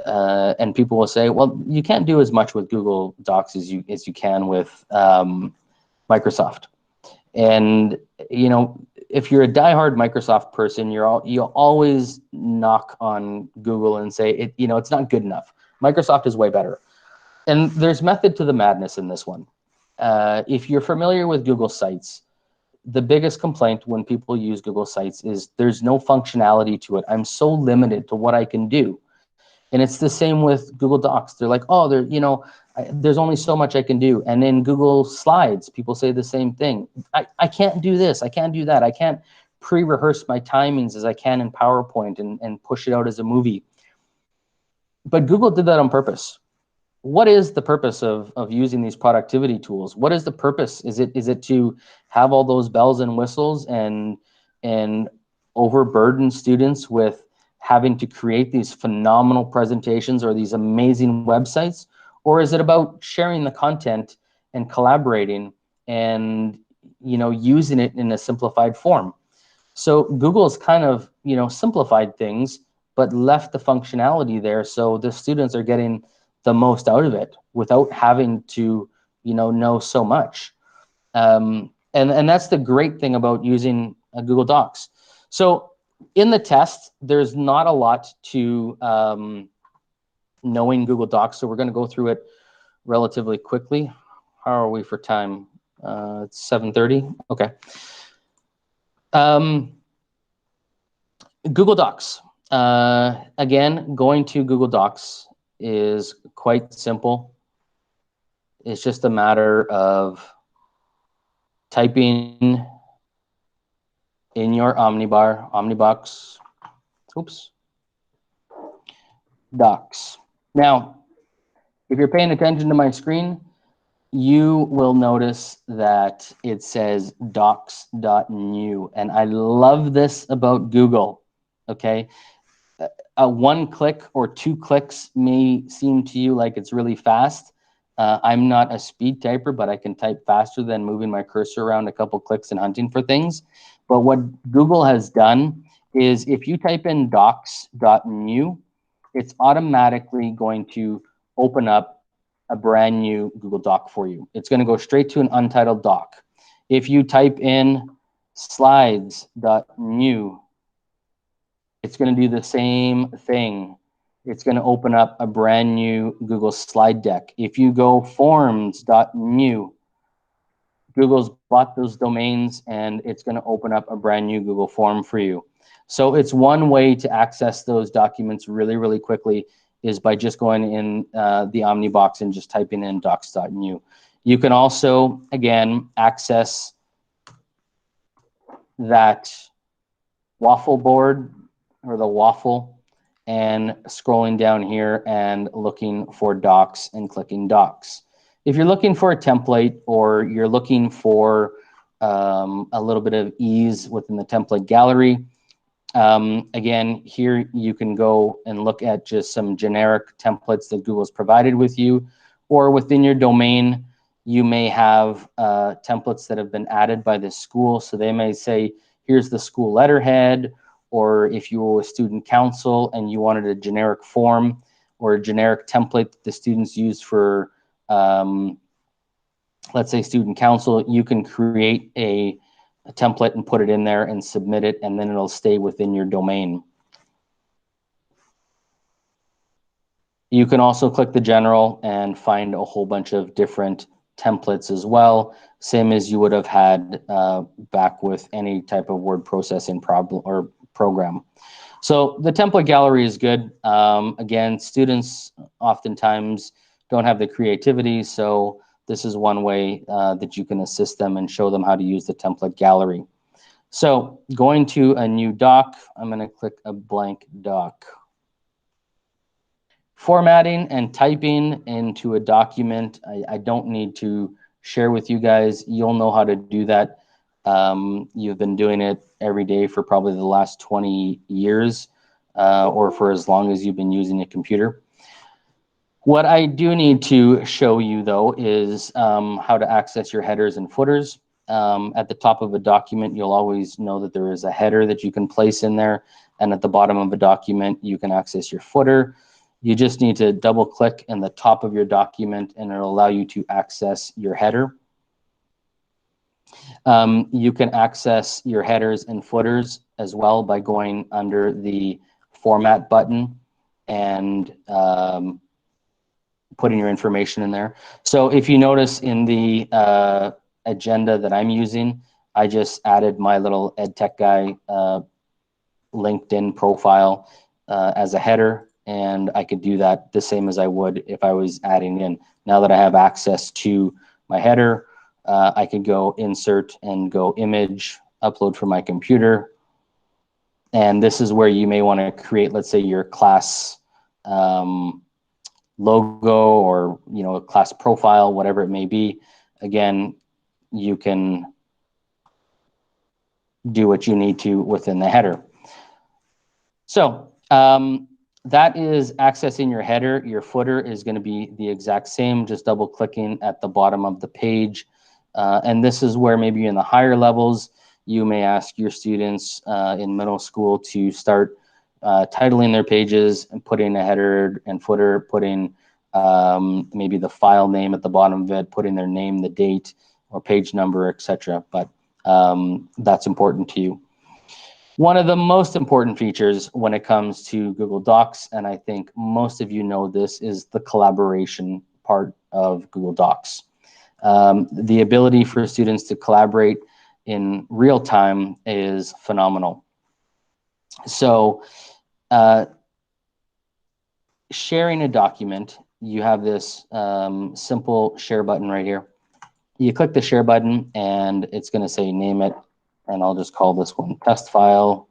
And people will say, well, you can't do as much with Google Docs as you can with Microsoft. And you know, if you're a diehard Microsoft person, you'll always knock on Google and say it's not good enough. Microsoft is way better. And there's method to the madness in this one. If you're familiar with Google Sites, the biggest complaint when people use Google Sites is there's no functionality to it. I'm so limited to what I can do. And it's the same with Google Docs. They're like, oh, there's only so much I can do. And in Google Slides, people say the same thing. I can't do this. I can't do that. I can't pre-rehearse my timings as I can in PowerPoint and push it out as a movie. But Google did that on purpose. What is the purpose of using these productivity tools? What is the purpose? Is it to have all those bells and whistles and overburden students with having to create these phenomenal presentations or these amazing websites? Or is it about sharing the content and collaborating and using it in a simplified form? So Google's kind of simplified things, but left the functionality there, so the students are getting the most out of it without having to know so much. And that's the great thing about using Google Docs. So in the test, there's not a lot to knowing Google Docs, so we're going to go through it relatively quickly. How are we for time? It's 7:30. Okay. Google Docs. Again, going to Google Docs is quite simple. It's just a matter of typing in your Omnibox, oops, Docs. Now, if you're paying attention to my screen, you will notice that it says docs.new, and I love this about Google, okay? A 1 click or 2 clicks may seem to you like it's really fast. I'm not a speed typer, but I can type faster than moving my cursor around a couple clicks and hunting for things. But what Google has done is if you type in docs.new, it's automatically going to open up a brand new Google Doc for you. It's going to go straight to an untitled doc. If you type in slides.new, it's going to do the same thing. It's going to open up a brand new Google slide deck. If you go forms.new, Google's bought those domains and it's going to open up a brand new Google form for you. So it's one way to access those documents really, really quickly is by just going in the Omnibox and just typing in docs.new. You can also, again, access that waffle board or the waffle and scrolling down here and looking for docs and clicking docs. If you're looking for a template or you're looking for a little bit of ease within the template gallery, again, here you can go and look at just some generic templates that Google's provided with you, or within your domain, you may have templates that have been added by the school. So they may say, here's the school letterhead, or if you were a student council and you wanted a generic form or a generic template that the students use for, let's say, student council, you can create a template and put it in there and submit it, and then it'll stay within your domain. You can also click the general and find a whole bunch of different templates as well, same as you would have had back with any type of word processing problem or program. So the template gallery is good. Again, students oftentimes don't have the creativity, so this is one way that you can assist them and show them how to use the template gallery. So going to a new doc, I'm going to click a blank doc. Formatting and typing into a document, I don't need to share with you guys. You'll know how to do that. You've been doing it every day for probably the last 20 years or for as long as you've been using a computer. What I do need to show you, though, is how to access your headers and footers. At the top of a document, you'll always know that there is a header that you can place in there. And at the bottom of a document, you can access your footer. You just need to double click in the top of your document and it'll allow you to access your header. You can access your headers and footers as well by going under the format button and putting your information in there. So if you notice in the agenda that I'm using, I just added my little EdTech guy LinkedIn profile as a header, and I could do that the same as I would if I was adding in. Now that I have access to my header, I could go insert and go image, upload from my computer. And this is where you may want to create, let's say, your class logo, or a class profile, whatever it may be. Again, you can do what you need to within the header. So that is accessing your header. Your footer is going to be the exact same, just double clicking at the bottom of the page. And this is where maybe in the higher levels, you may ask your students in middle school to start titling their pages and putting a header and footer, putting maybe the file name at the bottom of it, putting their name, the date, or page number, etc. But that's important to you. One of the most important features when it comes to Google Docs, and I think most of you know this, is the collaboration part of Google Docs. The ability for students to collaborate in real time is phenomenal. So sharing a document, you have this simple share button right here. You click the share button and it's going to say name it, and I'll just call this one test file.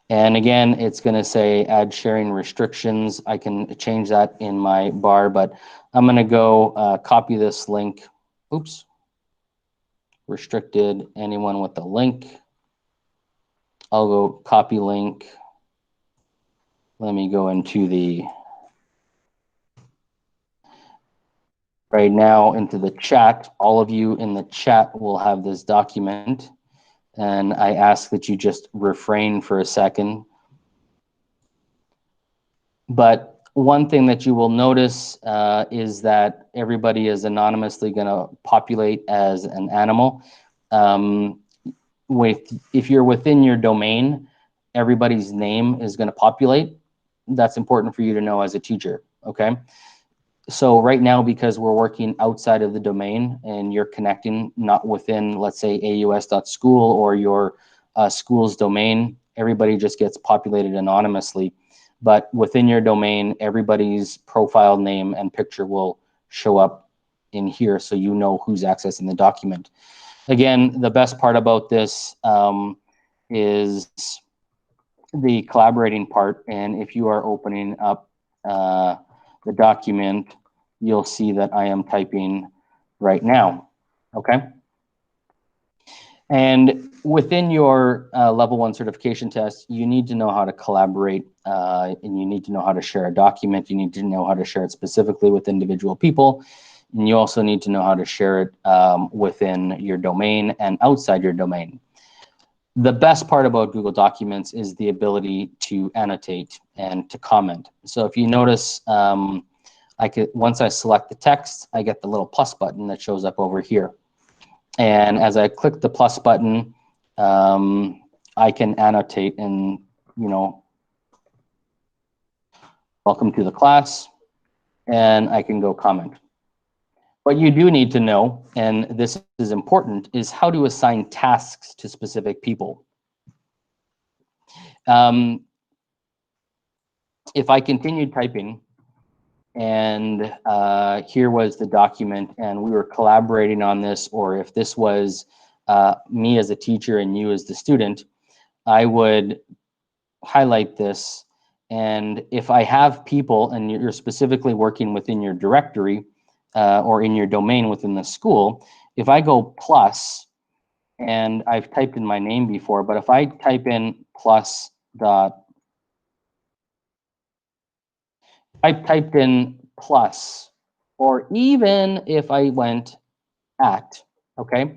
And again, it's going to say add sharing restrictions. I can change that in my bar, but I'm going to go copy this link. Oops. Restricted anyone with the link. I'll go copy link. Let me go into the right now into the chat. All of you in the chat will have this document. And I ask that you just refrain for a second. But one thing that you will notice is that everybody is anonymously going to populate as an animal. If you're within your domain, everybody's name is going to populate. That's important for you to know as a teacher, okay? So right now, because we're working outside of the domain and you're connecting not within, let's say, aus.school or your school's domain, everybody just gets populated anonymously. But within your domain, everybody's profile name and picture will show up in here, so you know who's accessing the document. Again, the best part about this is the collaborating part. And if you are opening up the document, you'll see that I am typing right now, okay? And within your level 1 certification test, you need to know how to collaborate and you need to know how to share a document. You need to know how to share it specifically with individual people. And you also need to know how to share it within your domain and outside your domain. The best part about Google Documents is the ability to annotate and to comment. So if you notice, once I select the text, I get the little plus button that shows up over here. And as I click the plus button, I can annotate and, welcome to the class, and I can go comment. What you do need to know, and this is important, is how to assign tasks to specific people. If I continued typing, and here was the document, and we were collaborating on this, or if this was me as a teacher and you as the student, I would highlight this. And if I have people and you're specifically working within your directory or in your domain within the school, if I go plus, and I've typed in my name before, but if I type in plus dot, I typed in plus, or even if I went at, okay,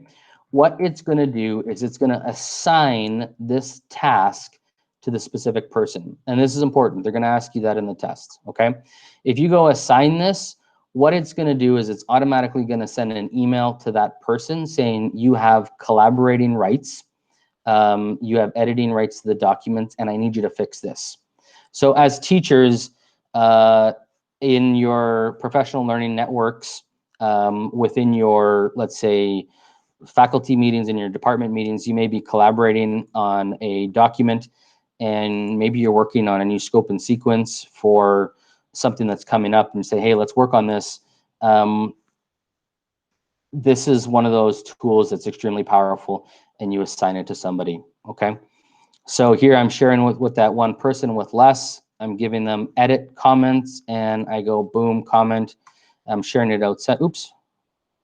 what it's going to do is it's going to assign this task to the specific person. And this is important. They're going to ask you that in the test, okay? If you go assign this, what it's going to do is it's automatically going to send an email to that person saying you have collaborating rights, you have editing rights to the documents, and I need you to fix this. So as teachers, in your professional learning networks, within your, let's say, faculty meetings and your department meetings, you may be collaborating on a document. and maybe you're working on a new scope and sequence for something that's coming up, and say, hey, let's work on this. This is one of those tools that's extremely powerful, and you assign it to somebody, okay? So here I'm sharing with that one person with Les. I'm giving them edit comments, and I go boom, comment. I'm sharing it outside. Oops,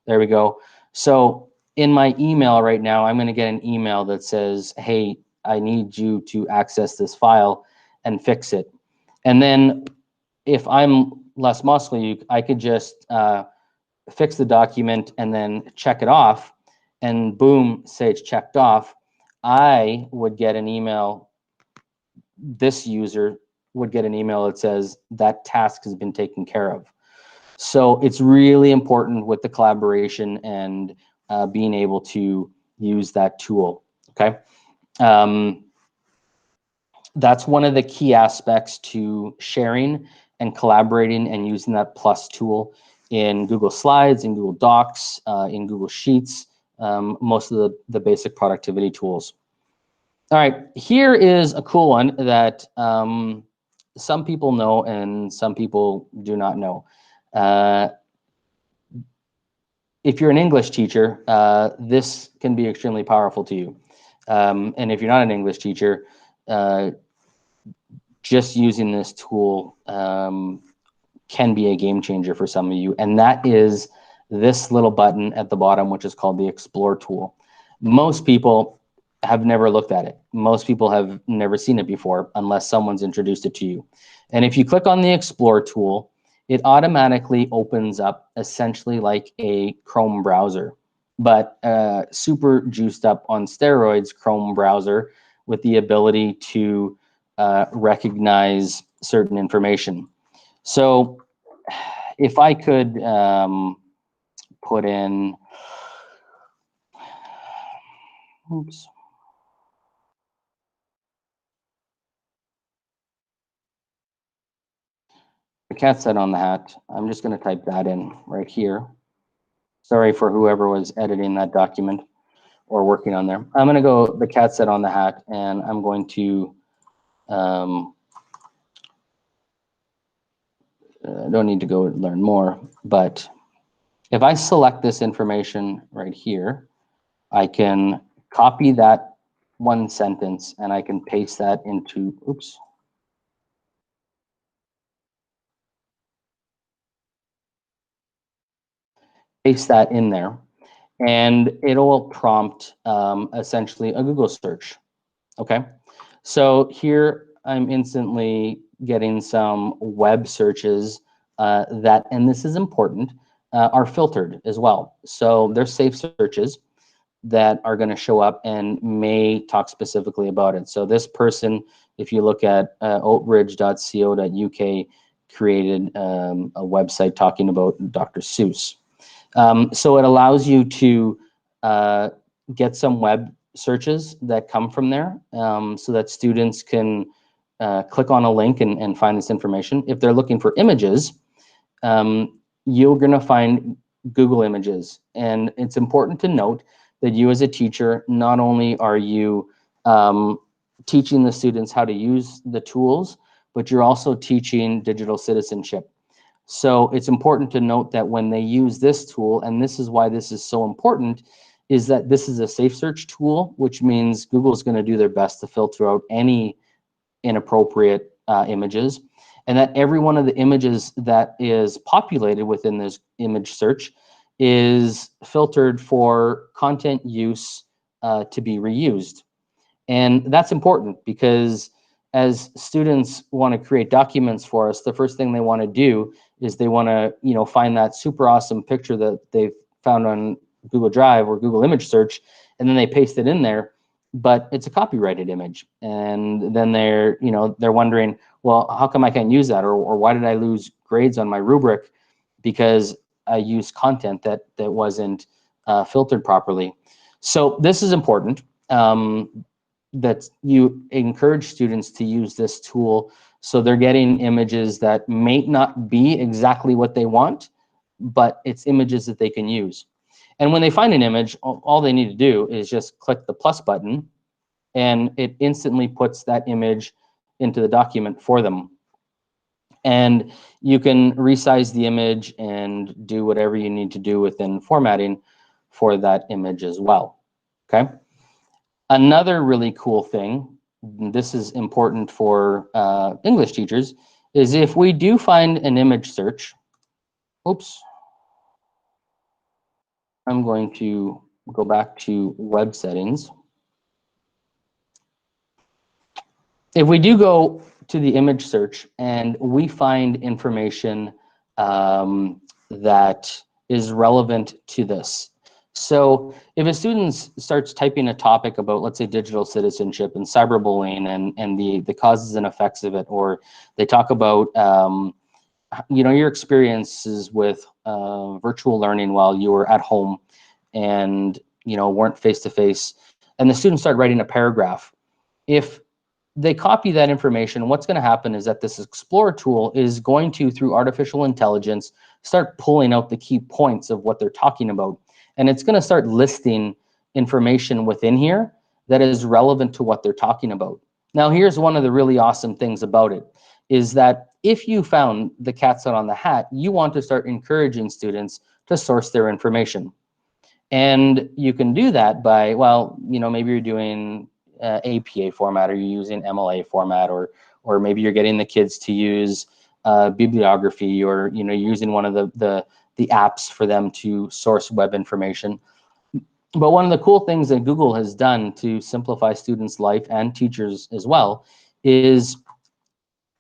there we go. So in my email right now, I'm going to get an email that says, hey, I need you to access this file and fix it. And then if I'm Les Moskowitz, I could just fix the document and then check it off, and boom, say it's checked off. I would get an email, this user would get an email that says that task has been taken care of. So it's really important with the collaboration and being able to use that tool, okay? That's one of the key aspects to sharing and collaborating and using that plus tool in Google Slides, in Google Docs, in Google Sheets, most of the basic productivity tools. All right, here is a cool one that some people know and some people do not know. If you're an English teacher, this can be extremely powerful to you. And if you're not an English teacher, just using this tool can be a game changer for some of you. And that is this little button at the bottom, which is called the Explore tool. Most people have never looked at it. Most people have never seen it before unless someone's introduced it to you. And if you click on the Explore tool, it automatically opens up essentially like a Chrome browser, but super juiced up on steroids Chrome browser with the ability to recognize certain information. So if I could put in, oops. The cat sat on the hat. I'm just going to type that in right here. Sorry for whoever was editing that document or working on there. I'm going to go the cat sat on the hat, and I'm going to, I don't need to go learn more, but if I select this information right here, I can copy that one sentence and I can paste that into, oops. Paste that in there, and it'll prompt essentially a Google search. Okay, so here I'm instantly getting some web searches that, and this is important, are filtered as well. So they're safe searches that are going to show up and may talk specifically about it. So this person, if you look at oatridge.co.uk, created a website talking about Dr. Seuss. So it allows you to get some web searches that come from there, so that students can click on a link and find this information. If they're looking for images, you're going to find Google Images. And it's important to note that you as a teacher, not only are you teaching the students how to use the tools, but you're also teaching digital citizenship. So it's important to note that when they use this tool, and this is why this is so important, is that this is a safe search tool, which means Google is going to do their best to filter out any inappropriate images, and that every one of the images that is populated within this image search is filtered for content use to be reused. And that's important because as students want to create documents for us, the first thing they want to do is they want to, find that super awesome picture that they've found on Google Drive or Google Image Search, and then they paste it in there, but it's a copyrighted image. And then they're wondering, well, how come I can't use that? Or why did I lose grades on my rubric because I used content that wasn't filtered properly? So this is important. That you encourage students to use this tool so they're getting images that may not be exactly what they want, but it's images that they can use. And when they find an image, all they need to do is just click the plus button, and it instantly puts that image into the document for them. And you can resize the image and do whatever you need to do within formatting for that image as well, okay? Another really cool thing, this is important for English teachers, is if we do find an image search, oops, I'm going to go back to web settings. If we do go to the image search and we find information that is relevant to this. So if a student starts typing a topic about, let's say, digital citizenship and cyberbullying and the causes and effects of it, or they talk about your experiences with virtual learning while you were at home and weren't face-to-face, and the students start writing a paragraph. If they copy that information, what's going to happen is that this Explorer tool is going to, through artificial intelligence, start pulling out the key points of what they're talking about. And it's going to start listing information within here that is relevant to what they're talking about. Now, here's one of the really awesome things about it, is that if you found the cat's out on the hat, you want to start encouraging students to source their information. And you can do that by, well, maybe you're doing APA format, or you're using MLA format, or maybe you're getting the kids to use bibliography, or using one of the apps for them to source web information. But one of the cool things that Google has done to simplify students' life and teachers as well is,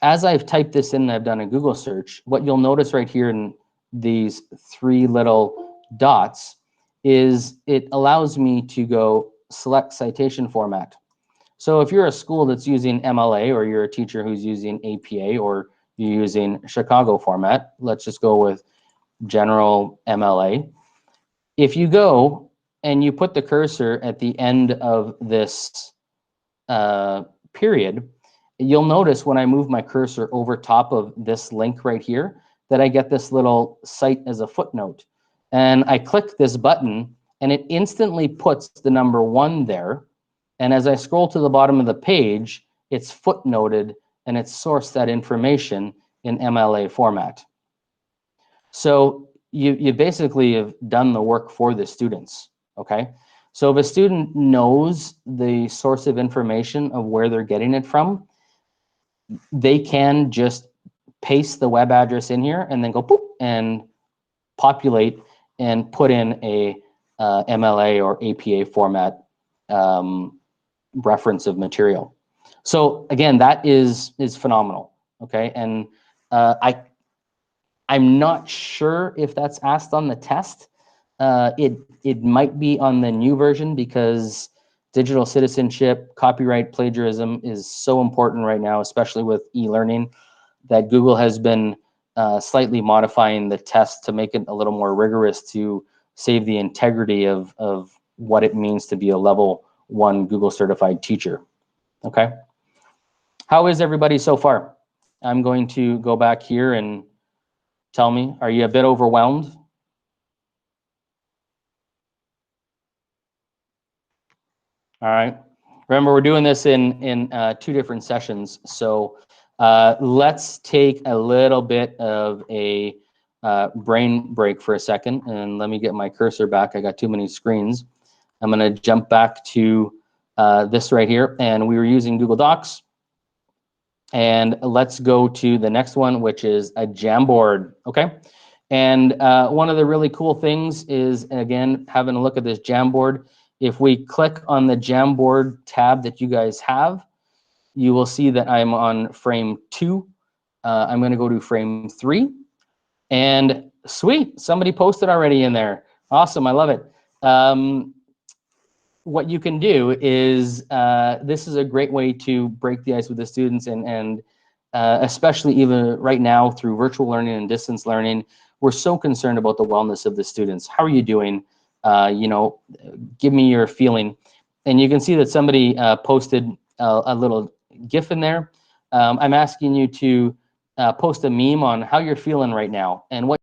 as I've typed this in and I've done a Google search, what you'll notice right here in these three little dots is it allows me to go select citation format. So if you're a school that's using MLA, or you're a teacher who's using APA, or you're using Chicago format, let's just go with general MLA. If you go and you put the cursor at the end of this period, you'll notice when I move my cursor over top of this link right here, that I get this little cite as a footnote. And I click this button and it instantly puts the number 1 there. And as I scroll to the bottom of the page, it's footnoted and it's sourced that information in MLA format. So you basically have done the work for the students, okay? So if a student knows the source of information of where they're getting it from, they can just paste the web address in here and then go boop and populate and put in a MLA or APA format reference of material. So again, that is phenomenal, okay? And I'm not sure if that's asked on the test. It might be on the new version, because digital citizenship, copyright, plagiarism is so important right now, especially with e-learning, that Google has been slightly modifying the test to make it a little more rigorous to save the integrity of what it means to be a level 1 Google certified teacher, okay? How is everybody so far? I'm going to go back here and tell me, are you a bit overwhelmed? All right. Remember, we're doing this in 2 different sessions. So let's take a little bit of a brain break for a second. And let me get my cursor back. I got too many screens. I'm going to jump back to this right here. And we were using Google Docs. And let's go to the next one, which is a Jamboard, okay? And one of the really cool things is, again, having a look at this Jamboard. If we click on the Jamboard tab that you guys have, you will see that I'm on frame 2. I'm going to go to frame 3. And sweet, somebody posted already in there. Awesome, I love it. What you can do is, this is a great way to break the ice with the students, and especially even right now through virtual learning and distance learning, we're so concerned about the wellness of the students. How are you doing? Give me your feeling. And you can see that somebody posted a little GIF in there. I'm asking you to post a meme on how you're feeling right now and what